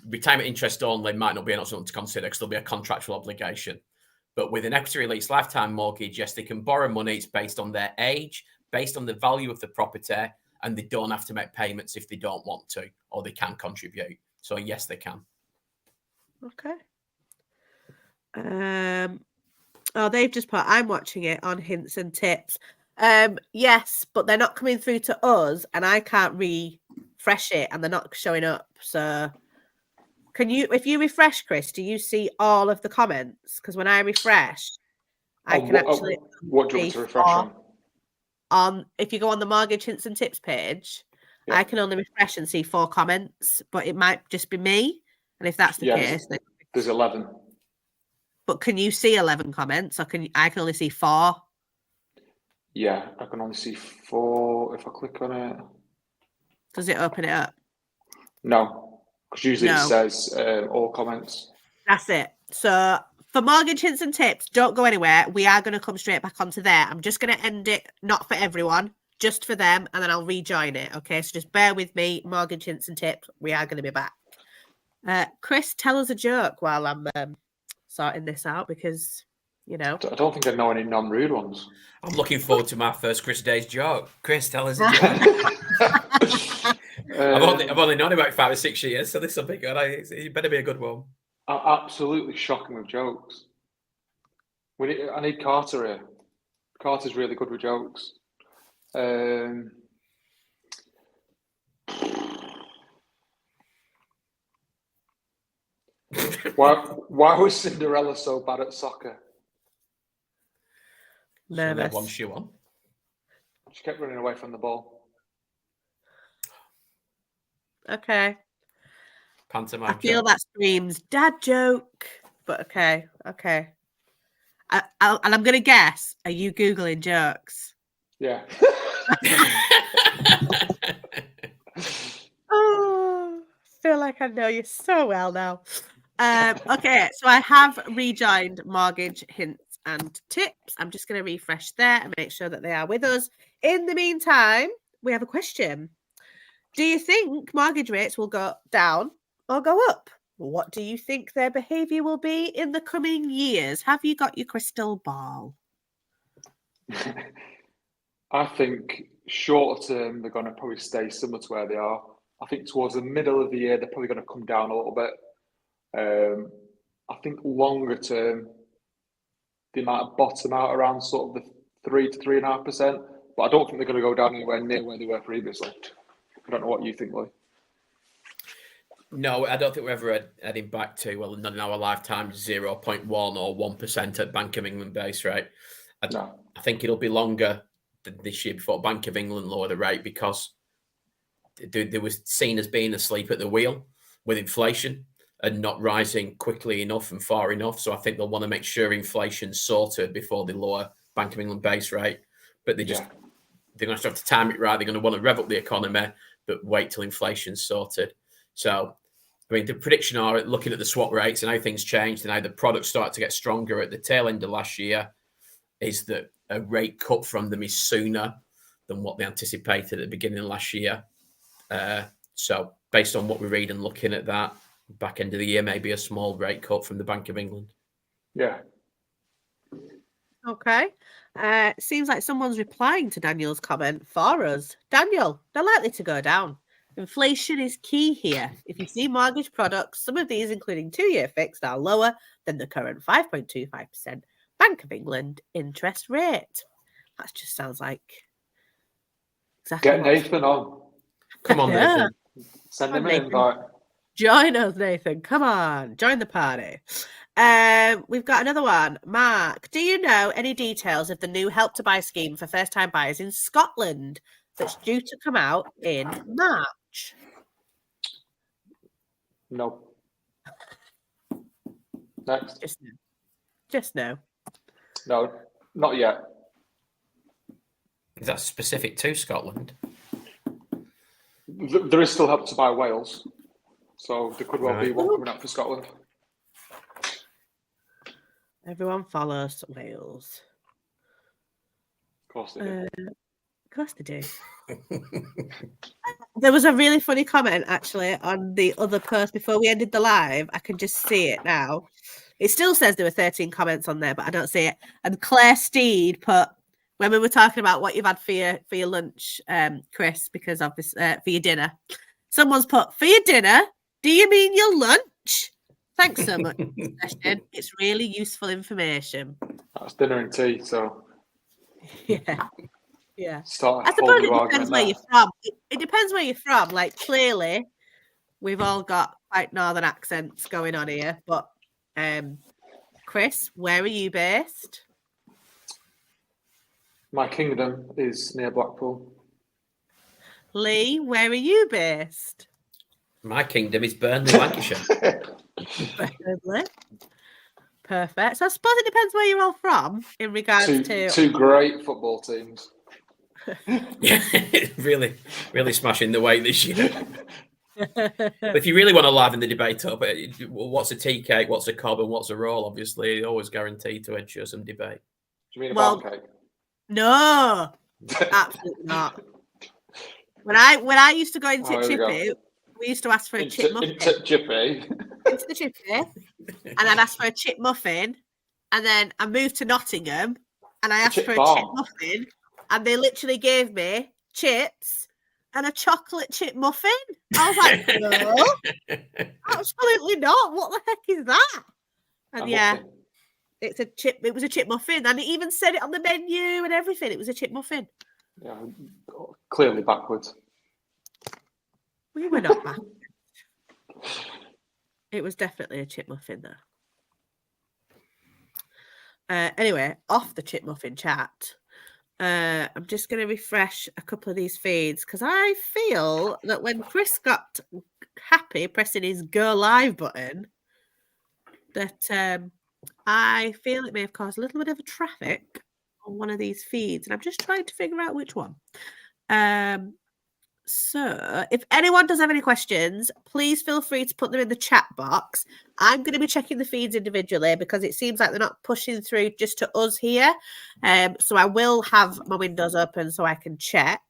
retirement interest only might not be an option to consider because there'll be a contractual obligation. But with an equity release lifetime mortgage, yes, they can borrow money. It's based on their age, based on the value of the property, and they don't have to make payments if they don't want to, or they can contribute. So yes, they can. Okay. They've just put, I'm watching it on hints and tips. Yes, but they're not coming through to us and I can't refresh it and they're not showing up. So if you refresh, Chris, do you see all of the comments? Because when I refresh, I can actually what do you want me to refresh on? If you go on the mortgage hints and tips page, Yeah. I can only refresh and see 4 comments, but it might just be me. And if that's the case, then there's 11. But can you see 11 comments, or I can only see 4? Yeah, I can only see 4 if I click on it. Does it open it up? No, because usually it says all comments. That's it. So for mortgage hints and tips, don't go anywhere. We are going to come straight back onto there. I'm just going to end it, not for everyone, just for them, and then I'll rejoin it. Okay, so just bear with me. Mortgage hints and tips. We are going to be back. Chris, tell us a joke while I'm sorting this out, because I don't think I know any non-rude ones. I'm looking forward to my first Chris Day's joke. Chris, tell us a joke. I've only known about 5 or 6 years, so this will be good. It better be a good one. Absolutely shocking with jokes. I need Carter here. Carter's really good with jokes. Why was Cinderella so bad at soccer? Nervous. One shoe on. She kept running away from the ball. Okay. Pantomime. I feel that screams dad joke, but okay. And I'm gonna guess. Are you Googling jokes? Yeah. Oh, I feel like I know you so well now. Okay, so I have rejoined mortgage hints and tips. I'm just going to refresh there and make sure that they are with us. In the meantime, we have a question. Do you think mortgage rates will go down or go up? What do you think their behaviour will be in the coming years? Have you got your crystal ball? I think short term, they're going to probably stay similar to where they are. I think towards the middle of the year, they're probably going to come down a little bit. I think longer term, they might bottom out around sort of the 3 to 3.5%, but I don't think they're going to go down anywhere near where they were previously. I don't know what you think, Lee. No, I don't think we're ever heading back to, well, not in our lifetime, 0.1 or 1% at Bank of England base rate. I think it'll be longer than this year before Bank of England lower the rate, because they were seen as being asleep at the wheel with inflation and not rising quickly enough and far enough. So I think they'll want to make sure inflation's sorted before they lower Bank of England base rate. But they're going to have to time it right. They're going to want to rev up the economy, but wait till inflation's sorted. So, I mean, the prediction are, looking at the swap rates and how things changed and how the products started to get stronger at the tail end of last year, is that a rate cut from them is sooner than what they anticipated at the beginning of last year. So based on what we read and looking at that, back end of the year, maybe a small rate cut from the Bank of England. Yeah. Okay. Seems like someone's replying to Daniel's comment for us. Daniel, they're likely to go down. Inflation is key here. If you see mortgage products, some of these, including 2-year fixed, are lower than the current 5.25% Bank of England interest rate. That just sounds like exactly. Get Nathan on. Come on, Nathan. Send him an invite. Join us, Nathan. Come on. Join the party. We've got another one. Mark, do you know any details of the new Help to Buy scheme for first-time buyers in Scotland that's due to come out in March? No. Next. Just no. No, not yet. Is that specific to Scotland? There is still Help to Buy Wales, so there could well be one coming up for Scotland. Everyone follows Wales. Of course they do. Of course they do. There was a really funny comment actually on the other post before we ended the live. I can just see it now. It still says there were 13 comments on there, but I don't see it. And Claire Steed put, when we were talking about what you've had for your lunch, Chris, because of this, for your dinner, someone's put, for your dinner, do you mean your lunch? Thanks so much for the session. It's really useful information. That's dinner and tea, so yeah. Start I suppose it depends where you're from. It depends where you're from. Like, clearly, We've all got quite northern accents going on here, but Chris, where are you based? My kingdom is near Blackpool. Lee, where are you based? My kingdom is Burnley, Lancashire. Burnley. Perfect. So I suppose it depends where you're all from in regards to two great football teams. Yeah, really, really smashing the weight this year. But if you really want to liven the debate up, what's a tea cake, what's a cob, and what's a roll? Obviously, always guaranteed to ensure some debate. Do you mean a Well, pancake? No, absolutely not. When I used to go into Oh, here we go. Chippy, we used to ask for a chip muffin. Chippy. Into the Chippy, and I'd ask for a chip muffin, and then I moved to Nottingham, and I asked chip for a bar. chip muffin, and they literally gave me chips and a chocolate chip muffin. I was like, no, absolutely not. What the heck is that? And yeah, muffin. it's a chip. It was a chip muffin, and it even said it on the menu and everything. It was a chip muffin. Yeah, clearly backwards. We were not back. It was definitely a chip muffin, though. Anyway, off the chip muffin chat, I'm just going to refresh a couple of these feeds because I feel that when Chris got happy pressing his go live button, that I feel it may have caused a little bit of a traffic on one of these feeds, and I'm just trying to figure out which one. So if anyone does have any questions, please feel free to put them in the chat box. I'm going to be checking the feeds individually because it seems like they're not pushing through just to us here. So I will have my windows open so I can check.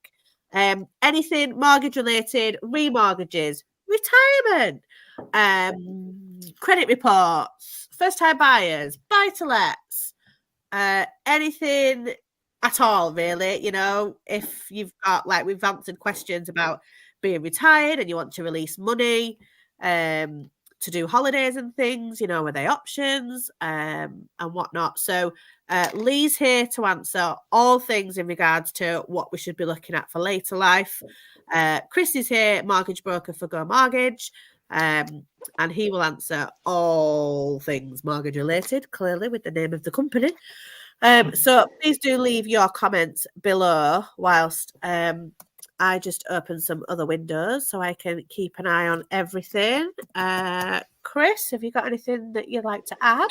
Anything mortgage related, remortgages, retirement, credit reports, first time buyers, buy-to-lets, anything at all, really. You know, if you've got, like, we've answered questions about being retired and you want to release money to do holidays and things, you know, are they options and whatnot. So Lee's here to answer all things in regards to what we should be looking at for later life. Chris is here, mortgage broker for Go Mortgage, and he will answer all things mortgage related, clearly with the name of the company. So please do leave your comments below whilst I just open some other windows so I can keep an eye on everything. Chris, have you got anything that you'd like to add?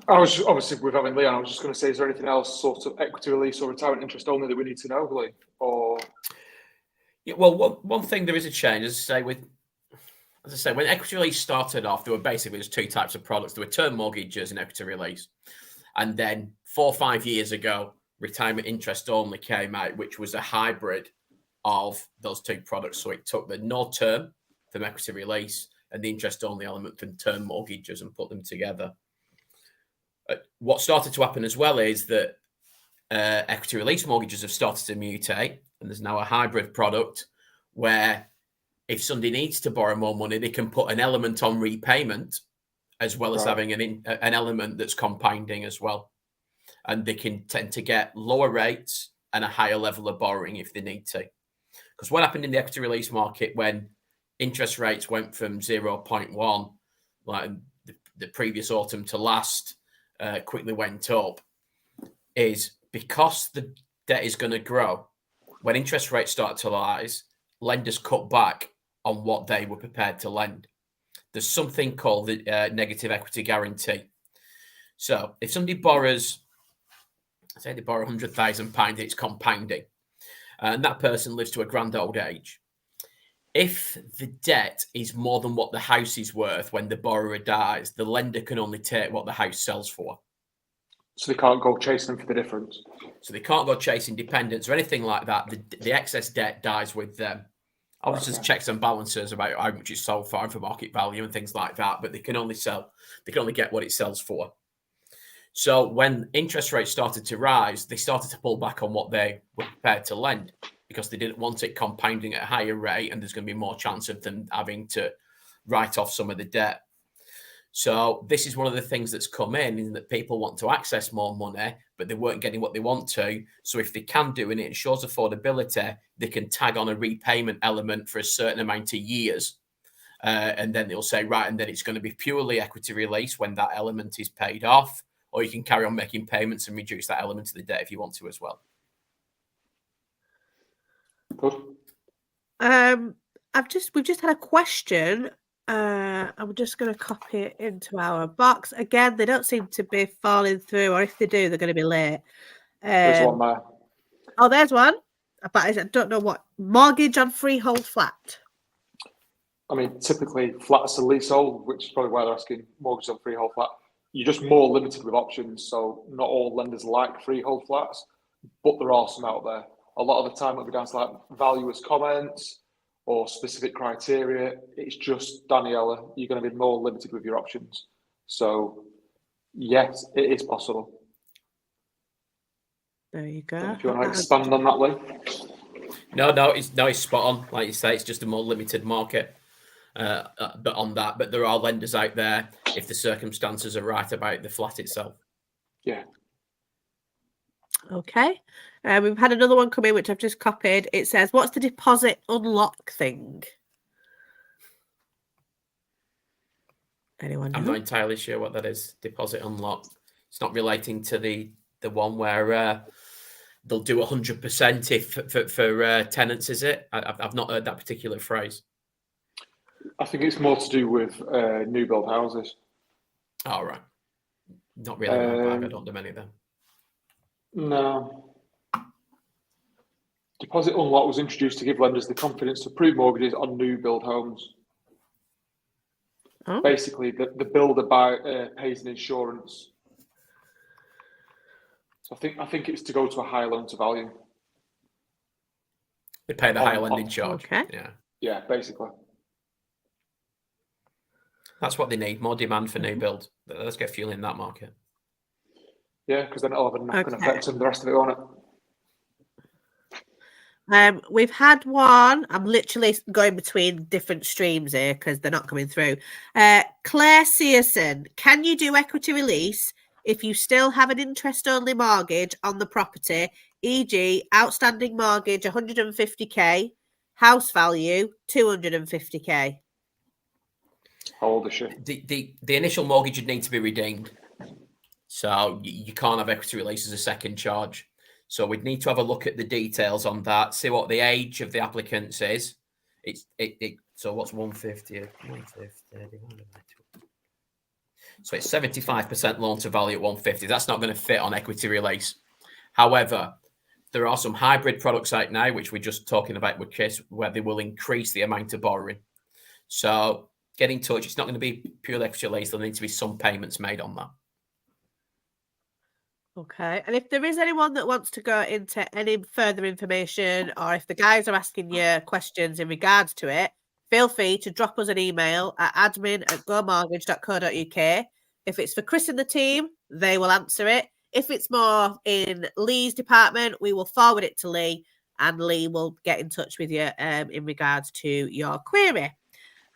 I was obviously with having Leon. I was just going to say, is there anything else, sort of equity release or retirement interest only, that we need to know, Lee? Or yeah, well, one thing there is a change, as I say, when equity release started off, there were basically just two types of products. There were term mortgages and equity release. And then 4 or 5 years ago, retirement interest only came out, which was a hybrid of those two products. So it took the no term from equity release and the interest only element from term mortgages and put them together. What started to happen as well is that equity release mortgages have started to mutate, and there's now a hybrid product where if somebody needs to borrow more money, they can put an element on repayment as well as having an element that's compounding as well. And they can tend to get lower rates and a higher level of borrowing if they need to. Because what happened in the equity release market when interest rates went from 0.1, like the previous autumn to last, quickly went up, is because the debt is going to grow. When interest rates start to rise, lenders cut back on what they were prepared to lend. There's something called the negative equity guarantee. So if somebody borrows, say they borrow £100,000, it's compounding, and that person lives to a grand old age. If the debt is more than what the house is worth when the borrower dies, the lender can only take what the house sells for. So they can't go chasing for the difference. So they can't go chasing dependents or anything like that. The excess debt dies with them. Obviously, there's checks and balances about how much it's sold for and for market value and things like that, but they can only get what it sells for. So when interest rates started to rise, they started to pull back on what they were prepared to lend because they didn't want it compounding at a higher rate, and there's going to be more chance of them having to write off some of the debt. So this is one of the things that's come in that people want to access more money, but they weren't getting what they want to. So if they can do and it ensures affordability, they can tag on a repayment element for a certain amount of years. And then they'll say, right, and then it's going to be purely equity release when that element is paid off, or you can carry on making payments and reduce that element of the debt if you want to as well. Good. We've just had a question. I'm just going to copy it into our box. Again, they don't seem to be falling through, or if they do, they're going to be late. There's one there. Oh, there's one. But I don't know what. Mortgage on freehold flat. I mean, typically flats are leasehold, which is probably why they're asking mortgage on freehold flat. You're just more limited with options, so not all lenders like freehold flats, but there are some out there. A lot of the time it'll be down to like valuers' comments or specific criteria. It's just, Daniela, you're going to be more limited with your options. So yes, it is possible. There you go. If you want to expand on that, Lee. No, it's spot on. Like you say, it's just a more limited market. But there are lenders out there if the circumstances are right about the flat itself. Yeah. Okay. We've had another one come in, which I've just copied. It says, what's the deposit unlock thing? Anyone know? I'm not entirely sure what that is. Deposit unlock. It's not relating to the one where they'll do 100% if for tenants, is it? I've not heard that particular phrase. I think it's more to do with new build houses. Oh, right. Not really my bag. I don't do many of them. No. Deposit unlock was introduced to give lenders the confidence to approve mortgages on new build homes. Oh. Basically, the builder pays an insurance. So I think it's to go to a higher loan to value. They pay the higher lending charge. Okay. Yeah, basically. That's what they need, more demand for new build. Let's get fuel in that market. Yeah, because then it'll have a knock-on effect on the rest of it, won't it? We've had one. I'm literally going between different streams here because they're not coming through. Claire Searson, can you do equity release if you still have an interest-only mortgage on the property, e.g., outstanding mortgage 150k, house value 250k? How old is she? The initial mortgage would need to be redeemed. So you can't have equity release as a second charge. So we'd need to have a look at the details on that, see what the age of the applicants is. So what's 150? 150 so it's 75% loan to value at 150. That's not going to fit on equity release. However, there are some hybrid products out now, which we're just talking about with Chris, where they will increase the amount of borrowing. So get in touch. It's not going to be pure equity release. There'll need to be some payments made on that. Okay. And if there is anyone that wants to go into any further information, or if the guys are asking you questions in regards to it, feel free to drop us an email at admin@gomortgage.co.uk. If it's for Chris and the team, they will answer it. If it's more in Lee's department, we will forward it to Lee, and Lee will get in touch with you in regards to your query.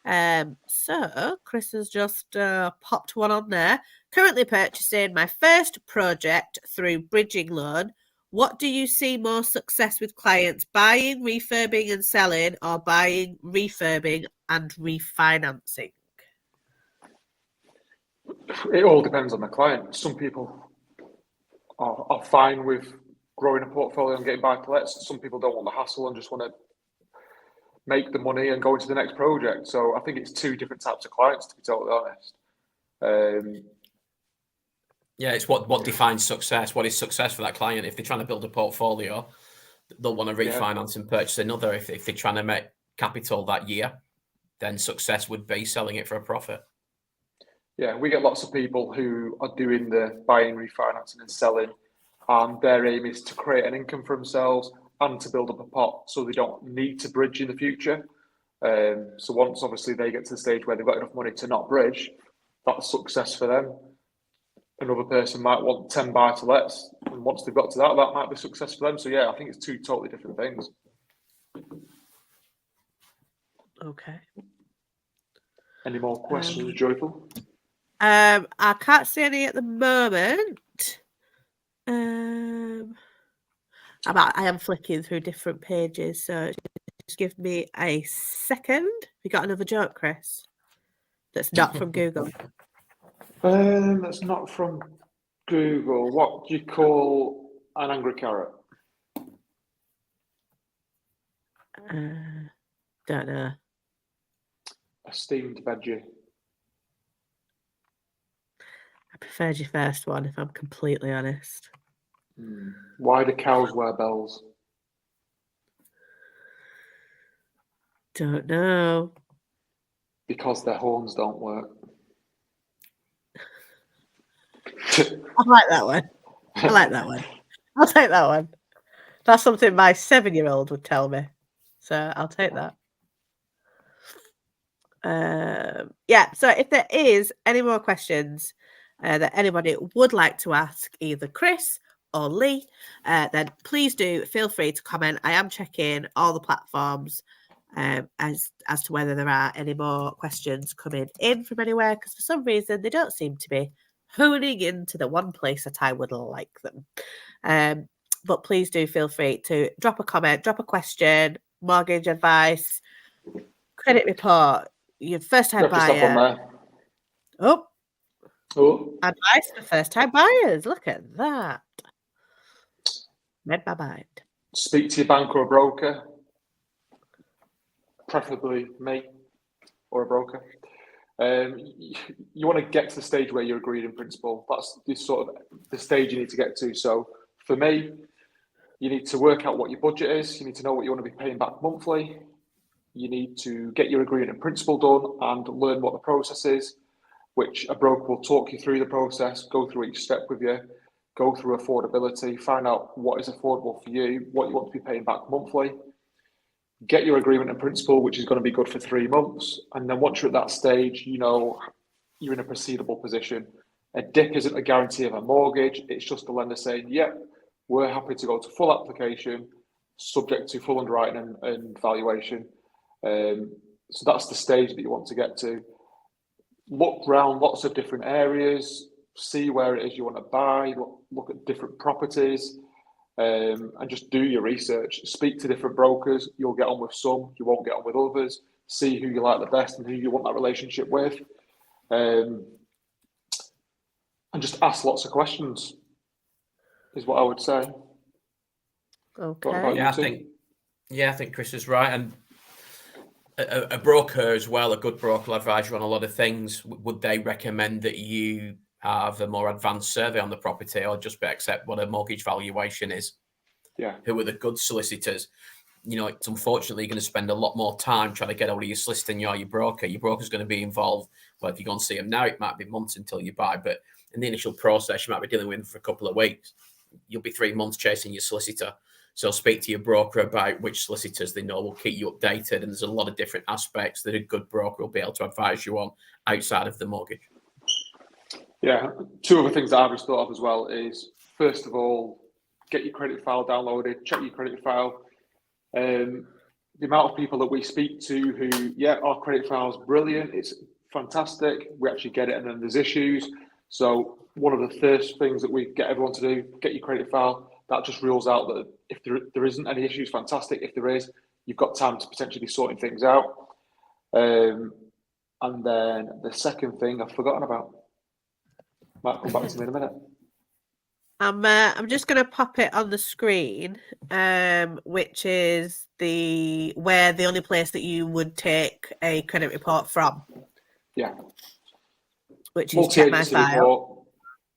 So Chris has just popped one on there. Currently purchasing my first project through bridging loan. What do you see more success with clients, buying, refurbing and selling, or buying, refurbing and refinancing? It all depends on the client. Some people are fine with growing a portfolio and getting buy-to-lets. Some people don't want the hassle and just want to make the money and go into the next project. So I think it's two different types of clients, to be totally honest. Yeah, it's what defines success. What is success for that client? If they're trying to build a portfolio, they'll want to refinance and purchase another. If they're trying to make capital that year, then success would be selling it for a profit. Yeah, we get lots of people who are doing the buying, refinancing and selling, and their aim is to create an income for themselves and to build up a pot so they don't need to bridge in the future. So once obviously they get to the stage where they've got enough money to not bridge, that's success for them. Another person might want 10 buy-to-lets, and once they've got to that, that might be success for them. So yeah, I think it's two totally different things. Okay. Any more questions, Joyful? I can't see any at the moment. I am flicking through different pages, so Just give me a second. You got another joke, Chris? That's not from Google. That's not from Google. What do you call an angry carrot? Don't know. A steamed veggie. I preferred your first one, if I'm completely honest. Why do cows wear bells? Don't know. Because their horns don't work. I like that one. I like that one. I'll take that one. That's something my 7-year-old would tell me. So I'll take that. Yeah, so if there is any more questions that anybody would like to ask either Chris or Lee, then please do feel free to comment. I am checking all the platforms as to whether there are any more questions coming in from anywhere, because for some reason they don't seem to be honing into the one place that I would like them. But please do feel free to drop a comment, drop a question, mortgage advice, credit report, your first time Stuff on buyer. there. Oh, Advice for first time buyers. Look at that. Read my mind. speak to your bank or a broker, preferably me or a broker. You want to get to the stage where you're agreed in principle. That's the sort of the stage you need to get to. So for me, you need to work out what your budget is. You need to know what you want to be paying back monthly. You need to get your agreement in principle done and learn what the process is, which a broker will talk you through the process, go through each step with you, go through affordability, find out what is affordable for you, what you want to be paying back monthly, get your agreement in principle, which is going to be good for 3 months. And then once you're at that stage, you know, you're in a proceedable position. A DIP isn't a guarantee of a mortgage. It's just the lender saying, yep, we're happy to go to full application, subject to full underwriting and valuation. So that's the stage that you want to get to. Look around lots of different areas, see where it is you want to buy, look at different properties, and just do your research. Speak to different brokers. You'll get on with some, you won't get on with others. See who you like the best and who you want that relationship with. And just ask lots of questions is what I would say. Okay. I think Chris is right. And a broker as well, a good broker will advise you on a lot of things. Would they recommend that you have a more advanced survey on the property, or just accept what a mortgage valuation is? Yeah. Who are the good solicitors? You know, it's unfortunately going to spend a lot more time trying to get hold of your solicitor than you are your broker. Your broker's going to be involved. Well, if you go and see them now, it might be months until you buy, but in the initial process, you might be dealing with them for a couple of weeks. You'll be 3 months chasing your solicitor. So speak to your broker about which solicitors they know will keep you updated. And there's a lot of different aspects that a good broker will be able to advise you on outside of the mortgage. Yeah. 2 other things that I've just thought of as well is, first of all, get your credit file downloaded, check your credit file. The amount of people that we speak to who, yeah, our credit file is brilliant, it's fantastic, we actually get it, and then there's issues. So one of the first things that we get everyone to do, get your credit file. That just rules out that if there isn't any issues, fantastic. If there is, you've got time to potentially be sorting things out. And then the second thing I've forgotten about. Might come back to me in a minute. I'm just going to pop it on the screen, which is the only place that you would take a credit report from. Yeah. Which is Check My File. Report.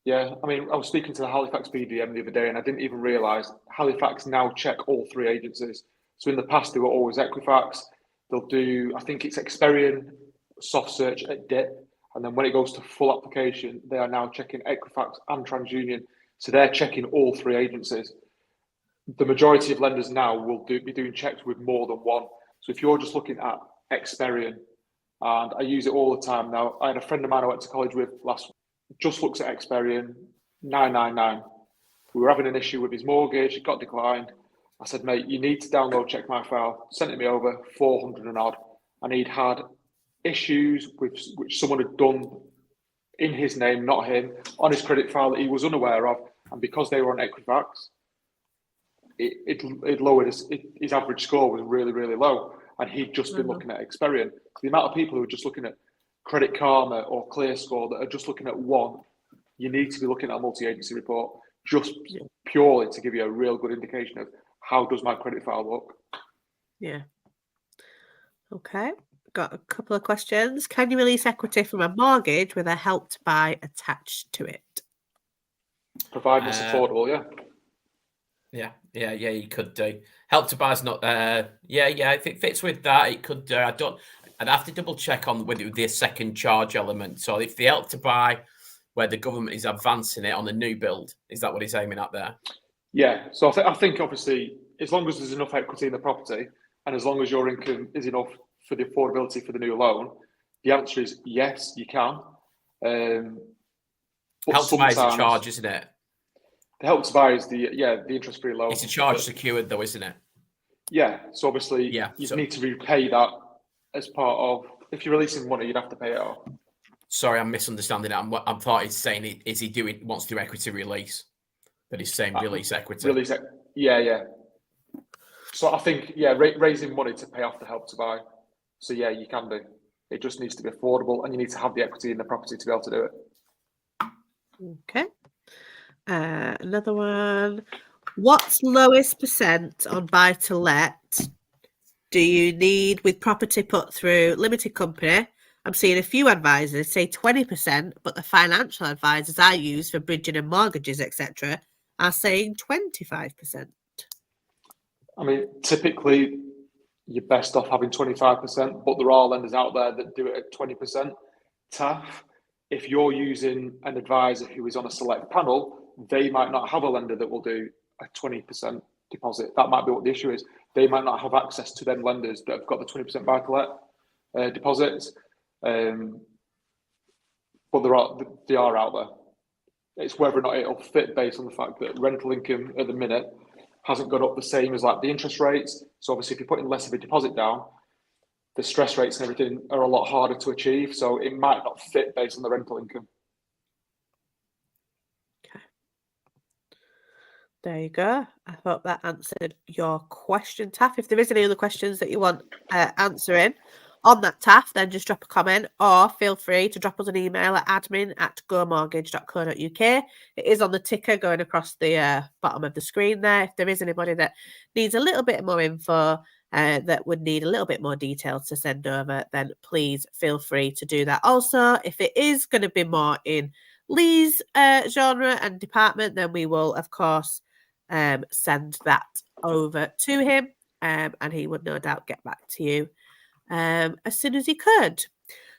Yeah, I mean, I was speaking to the Halifax BDM the other day, and I didn't even realise Halifax now check all 3 agencies. So in the past, they were always Equifax. They'll do, I think it's Experian, soft search at DIP, and then when it goes to full application, they are now checking Equifax and TransUnion. So they're checking all 3 agencies. The majority of lenders now will be doing checks with more than one. So if you're just looking at Experian, and I use it all the time now. I had a friend of mine I went to college with last week, just looks at Experian, 999. We were having an issue with his mortgage, it got declined. I said, mate, you need to download Check My File. Sent it me over, 400 and odd. And he'd had issues which someone had done in his name, not him, on his credit file that he was unaware of. And because they were on Equifax, it lowered his average score was really, really low, and he'd just been looking at Experian. The amount of people who are just looking at Credit Karma or ClearScore that are just looking at one, you need to be looking at a multi-agency report just purely to give you a real good indication of how does my credit file look. Yeah. Okay. Got a couple of questions. Can you release equity from a mortgage with a Help to Buy attached to it? Provided it's affordable, Yeah, you could do. Help to Buy's not. If it fits with that, it could do. I'd have to double check on with the second charge element. So if the Help to Buy, where the government is advancing it on the new build, is that what he's aiming at there? Yeah. So I think obviously, as long as there's enough equity in the property, and as long as your income is enough for the affordability for the new loan, the answer is yes, you can. Help to Buy is a charge, isn't it? The Help to Buy is the interest-free loan. It's a charge secured though, isn't it? Yeah. So obviously, you need to repay that as part of. If you're releasing money, you'd have to pay it off. Sorry, I'm misunderstanding that. I thought he's saying wants to do equity release, but he's saying release equity. Yeah. So I think raising money to pay off the Help to Buy. So yeah, you can do. It just needs to be affordable, and you need to have the equity in the property to be able to do it. Okay. Another one. What's lowest percent on buy to let do you need with property put through limited company? I'm seeing a few advisors say 20%, but the financial advisors I use for bridging and mortgages, etc., are saying 25%. I mean, typically, you're best off having 25%, but there are lenders out there that do it at 20%. TAF, if you're using an advisor who is on a select panel, they might not have a lender that will do a 20% deposit. That might be what the issue is. They might not have access to them lenders that have got the 20% buy-to-let deposits. But they are out there. It's whether or not it'll fit based on the fact that rental income at the minute hasn't gone up the same as like the interest rates. So obviously, if you're putting less of a deposit down, the stress rates and everything are a lot harder to achieve. So it might not fit based on the rental income. Okay. There you go. I hope that answered your question, Taff. If there is any other questions that you want answering on that, Taff, then just drop a comment or feel free to drop us an email at admin@gomortgage.co.uk. It is on the ticker going across the bottom of the screen there. If there is anybody that needs a little bit more info, that would need a little bit more details to send over, then please feel free to do that. Also, if it is going to be more in Lee's genre and department, then we will, of course, send that over to him, and he would no doubt get back to you as soon as he could.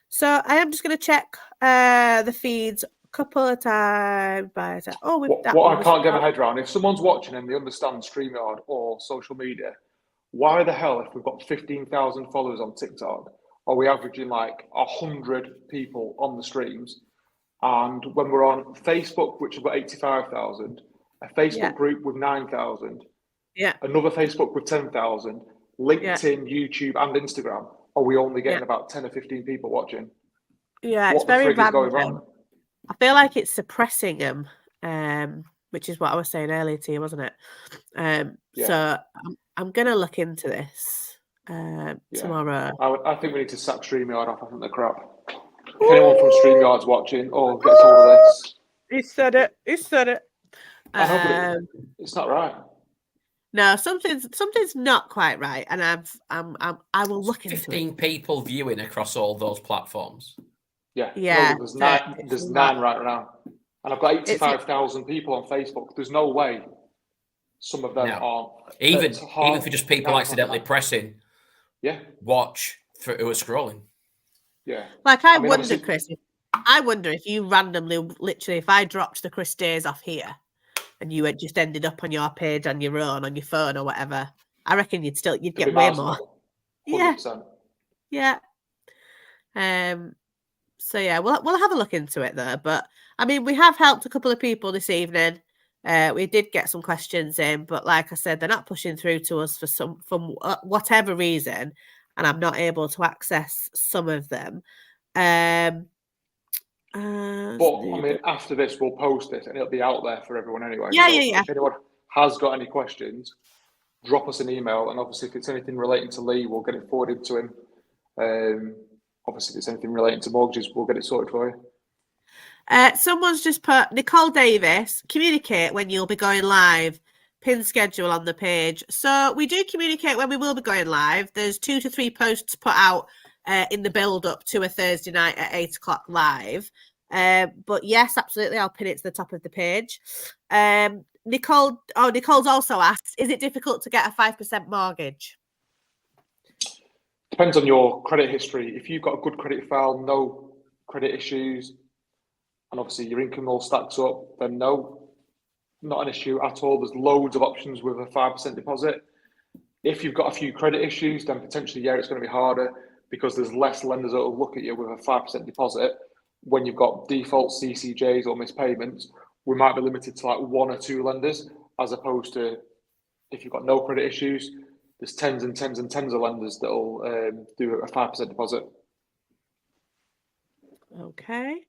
So I am just going to check the feeds a couple of times. What I can't get my head around, if someone's watching and they understand StreamYard or social media, why the hell, if we've got 15,000 followers on TikTok, are we averaging like 100 people on the streams? And when we're on Facebook, which have got 85,000, a Facebook group with 9,000, another Facebook with 10,000, LinkedIn, YouTube, and Instagram, are we only getting about 10 or 15 people watching? Yeah, it's very random. I feel like it's suppressing them, which is what I was saying earlier to you, wasn't it? So I'm going to look into this tomorrow. I think we need to sack StreamYard off. I think they're crap. If anyone from StreamYard's watching or gets all of this. He said it. I know, but it's not right. No, something's not quite right, and I will look into it. 15 people viewing across all those platforms. Yeah. No, there's nine right now, and I've got 85,000 people on Facebook. There's no way some of them aren't. Even for just people accidentally pressing. Yeah. Watch for who are scrolling. Yeah. Like I wonder, Chris. I wonder if you randomly, literally, if I dropped the Chris Days off here, and you had just ended up on your page on your own, on your phone or whatever, I reckon you'd get way more. 100%. Yeah. So yeah, we'll have a look into it though. But I mean, we have helped a couple of people this evening. We did get some questions in, but like I said, they're not pushing through to us for whatever reason, and I'm not able to access some of them. But I mean, after this, we'll post it, and it'll be out there for everyone anyway. Yeah. If anyone has got any questions, drop us an email, and obviously if it's anything relating to Lee, we'll get it forwarded to him. Obviously if it's anything relating to mortgages, we'll get it sorted for you. Someone's just put, Nicole Davis, communicate when you'll be going live, pin schedule on the page. So we do communicate when we will be going live. There's 2 to 3 posts put out in the build up to a Thursday night at 8 o'clock live. But yes, absolutely, I'll pin it to the top of the page. Nicole's also asked, is it difficult to get a 5% mortgage? Depends on your credit history. If you've got a good credit file, no credit issues, and obviously your income all stacks up, then no, not an issue at all. There's loads of options with a 5% deposit. If you've got a few credit issues, then potentially, yeah, it's going to be harder because there's less lenders that will look at you with a 5% deposit. When you've got default CCJs or missed payments, we might be limited to like 1 or 2 lenders, as opposed to if you've got no credit issues, there's tens and tens and tens of lenders that will do a 5% deposit. Okay.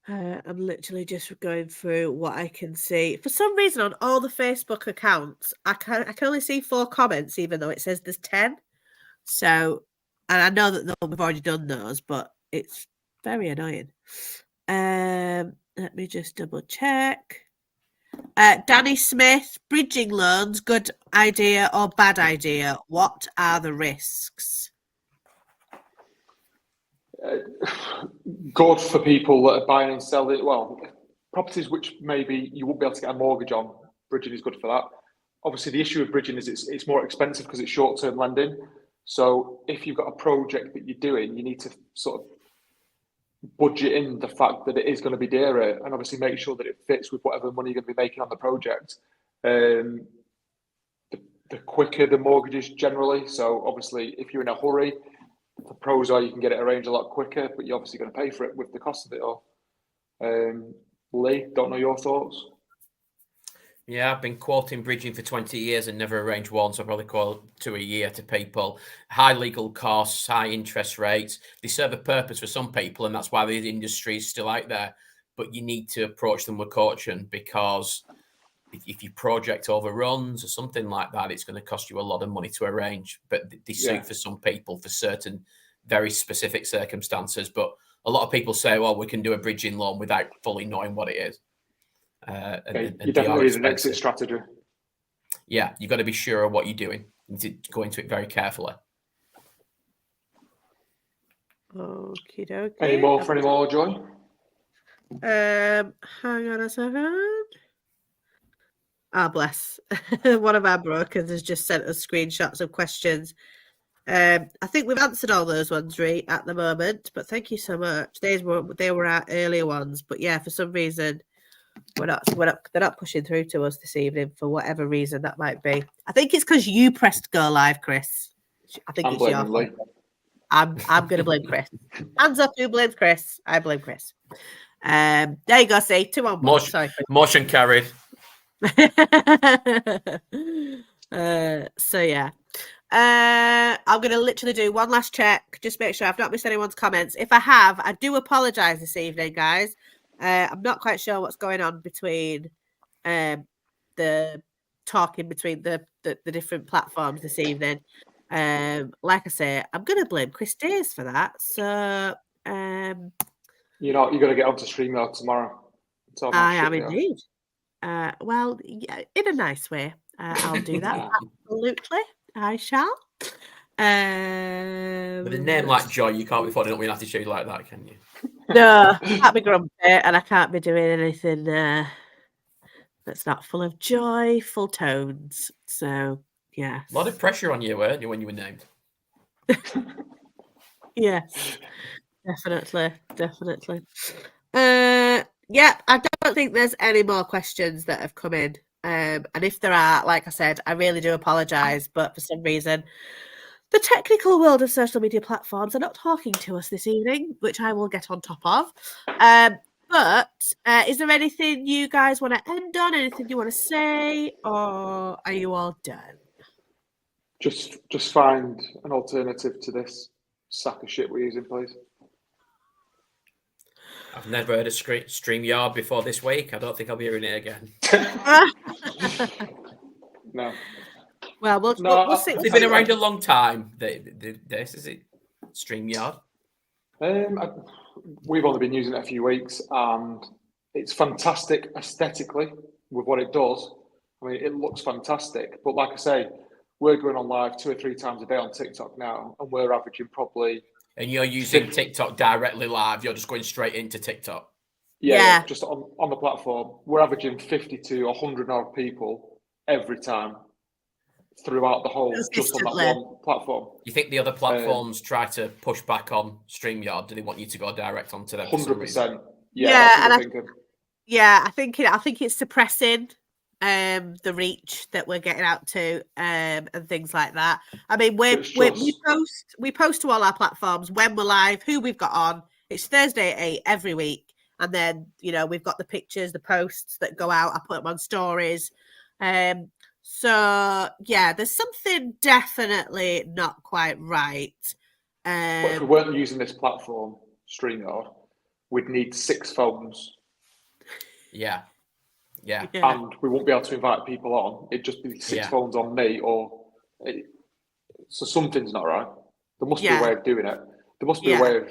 I'm literally just going through what I can see. For some reason, on all the Facebook accounts, I can only see 4 comments, even though it says there's 10. So, and I know that we've already done those, but it's very annoying. Let me just double check. Danny Smith, bridging loans, good idea or bad idea? What are the risks? Good for people that are buying and selling. Well, properties which maybe you won't be able to get a mortgage on, bridging is good for that. Obviously, the issue with bridging is it's more expensive because it's short-term lending. So if you've got a project that you're doing, you need to sort of budget in the fact that it is going to be dearer, and obviously make sure that it fits with whatever money you're going to be making on the project. The quicker the mortgage is generally. So obviously, if you're in a hurry, the pros are you can get it arranged a lot quicker, but you're obviously going to pay for it with the cost of it all. Lee, don't know your thoughts? Yeah, I've been quoting bridging for 20 years and never arranged one, so I probably quote 2 a year to people. High legal costs, high interest rates. They serve a purpose for some people, and that's why the industry is still out there. But you need to approach them with caution, because if your project overruns or something like that, it's going to cost you a lot of money to arrange. But they suit for some people for certain very specific circumstances. But a lot of people say, well, we can do a bridging loan without fully knowing what it is. You definitely need an exit strategy. Yeah, you've got to be sure of what you're doing. You need to go into it very carefully. Okie dokie. Any more, Joy? Hang on a second. Ah, bless. One of our brokers has just sent us screenshots of questions. I think we've answered all those ones, Ree, at the moment, but thank you so much. They were our earlier ones, but yeah, for some reason they're not pushing through to us this evening for whatever reason that might be. I think it's because you pressed go live, Chris. I think it's your fault. I'm going to blame Chris. Hands up, who blames Chris? I blame Chris. There you go, see, 2 on 1. Sorry, Chris. Motion carried. So yeah. I'm going to literally do one last check, just make sure I've not missed anyone's comments. If I have, I do apologise this evening, guys. I'm not quite sure what's going on between the talking between the different platforms this evening. Like I say, I'm going to blame Chris Days for that. So you're going to get onto StreamYard tomorrow. I am indeed. Well, yeah, in a nice way. I'll do that. Absolutely, I shall. With a name like Joy, you can't be putting up with an attitude like that, can you? No, I can't be grumpy, and I can't be doing anything that's not full of joyful tones. So, yeah. A lot of pressure on you, weren't you, when you were named? Yes, definitely. Yeah, I don't think there's any more questions that have come in. And if there are, like I said, I really do apologise, but for some reason, the technical world of social media platforms are not talking to us this evening, which I will get on top of. But is there anything you guys want to end on? Anything you want to say? Or are you all done? Just find an alternative to this sack of shit we're using, please. I've never heard of StreamYard before this week. I don't think I'll be hearing it again. No. Well, we'll No, see. They've been around a long time. This is it. StreamYard. We've only been using it a few weeks, and it's fantastic aesthetically with what it does. I mean, it looks fantastic, but like I say, we're going on live 2 or 3 times a day on TikTok now, and we're averaging probably. And you're using TikTok directly live. You're just going straight into TikTok. Yeah, just on the platform. We're averaging 50 to 100 odd people every time throughout the whole, just on that one platform. You think the other platforms try to push back on StreamYard? Do they want you to go direct onto them? 100%. Yeah, I think it's suppressing the reach that we're getting out to and things like that. I mean, we post to all our platforms when we're live, who we've got on. It's Thursday at 8 every week, and then we've got the pictures, the posts that go out. I put them on stories. So yeah, there's something definitely not quite right. But if we weren't using this platform, StreamYard, we'd need 6 phones. Yeah. And we won't be able to invite people on. It'd just be 6 phones on me, so something's not right. There must be a way of doing it. There must be a way of.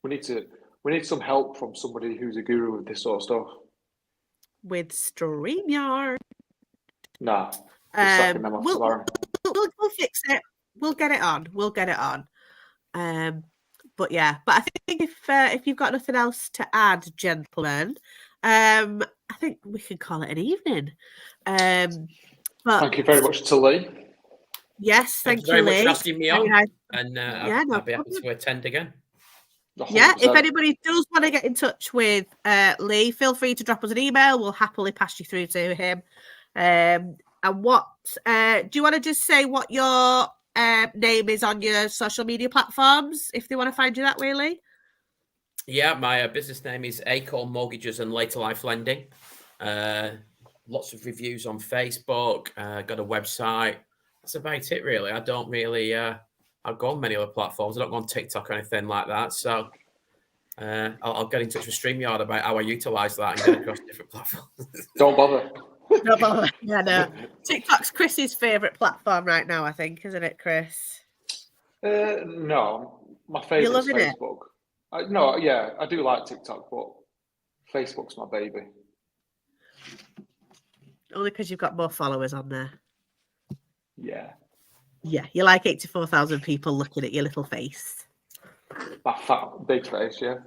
We need some help from somebody who's a guru with this sort of stuff. With StreamYard. Nah. We'll fix it. We'll get it on. But I think if you've got nothing else to add, gentlemen, I think we can call it an evening. But thank you very much to Lee. Yes, thank you very Lee. much for asking me on. And I'll be happy to attend again. 100%. Yeah, if anybody does want to get in touch with Lee, feel free to drop us an email. We'll happily pass you through to him. And what do you want to just say what your name is on your social media platforms if they want to find you that way, Lee? Yeah, my business name is Acorn Mortgages and Later Life Lending. Lots of reviews on Facebook. Got a website. That's about it, really. I don't really. I'll go on many other platforms. I don't go on TikTok or anything like that. So I'll get in touch with StreamYard about how I utilise that and get across different platforms. Don't bother. Don't bother. Yeah, no. TikTok's Chris's favourite platform right now, I think, isn't it, Chris? No, my favourite is Facebook. I do like TikTok, but Facebook's my baby. Only because you've got more followers on there. Yeah. Yeah, you like 84,000 people looking at your little face. That fat, big face, yeah.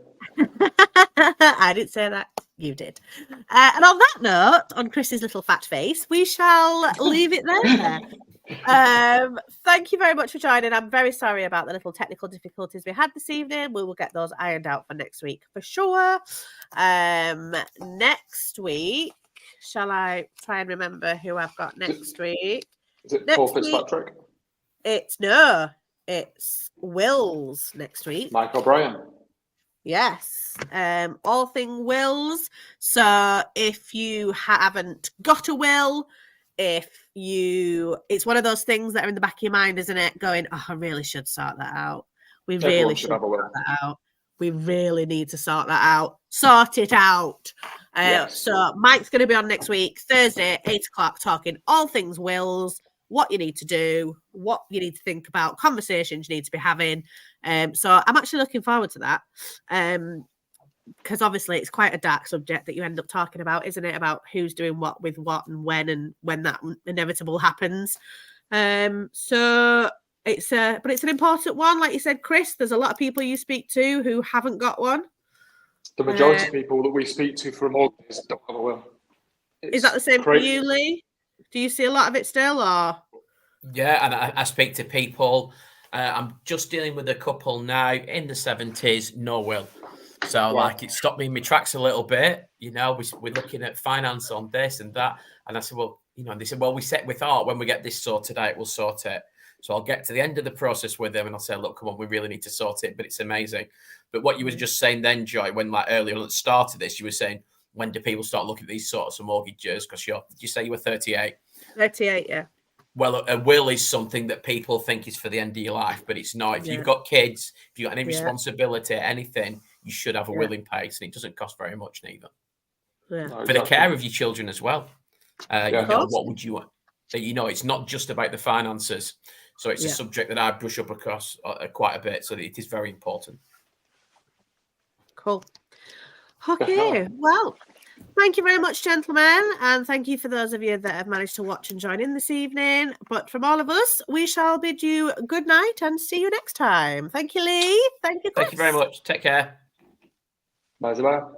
I didn't say that. You did. And on that note, on Chris's little fat face, we shall leave it there. Thank you very much for joining. I'm very sorry about the little technical difficulties we had this evening. We will get those ironed out for next week for sure. Next week, shall I try and remember who I've got next week? Is it Paul Fitzpatrick? It's Wills next week. Mike O'Brien. Yes. All thing wills. So if you haven't got a will, it's one of those things that are in the back of your mind, isn't it? Going, oh, I really should sort that out. Really should sort that out. We really need to sort that out. Sort it out. Yes. So Mike's going to be on next week, Thursday, 8:00, talking all things wills, what you need to do, what you need to think about, conversations you need to be having. So I'm actually looking forward to that. Because obviously it's quite a dark subject that you end up talking about, isn't it? About who's doing what with what and when that inevitable happens. So it's but it's an important one. Like you said, Chris, there's a lot of people you speak to who haven't got one. The majority of people that we speak to for a mortgage don't have a will. Is that the same for you, Lee? Do you see a lot of it still, or? Yeah, and I speak to people. I'm just dealing with a couple now in the 70s, no will. So, like, it stopped me in my tracks a little bit. We're looking at finance on this and that. And I said, well, and they said, well, we thought when we get this sorted out, we'll sort it. So I'll get to the end of the process with them and I'll say, look, come on, we really need to sort it. But it's amazing. But what you were just saying then, Joy, when earlier on at the start of this, you were saying, when do people start looking at these sorts of mortgages? Because did you say you were 38? 38, yeah. Well, a will is something that people think is for the end of your life, but it's not. If you've got kids, if you've got any responsibility, anything, you should have a will in place, and it doesn't cost very much neither. Yeah. For the care of your children as well. What would you want? It's not just about the finances. So it's a subject that I brush up across quite a bit. So it is very important. Cool. Okay. Well, thank you very much, gentlemen. And thank you for those of you that have managed to watch and join in this evening. But from all of us, we shall bid you good night and see you next time. Thank you, Lee. Thank you, Chris. Thank you very much. Take care. Bye-bye.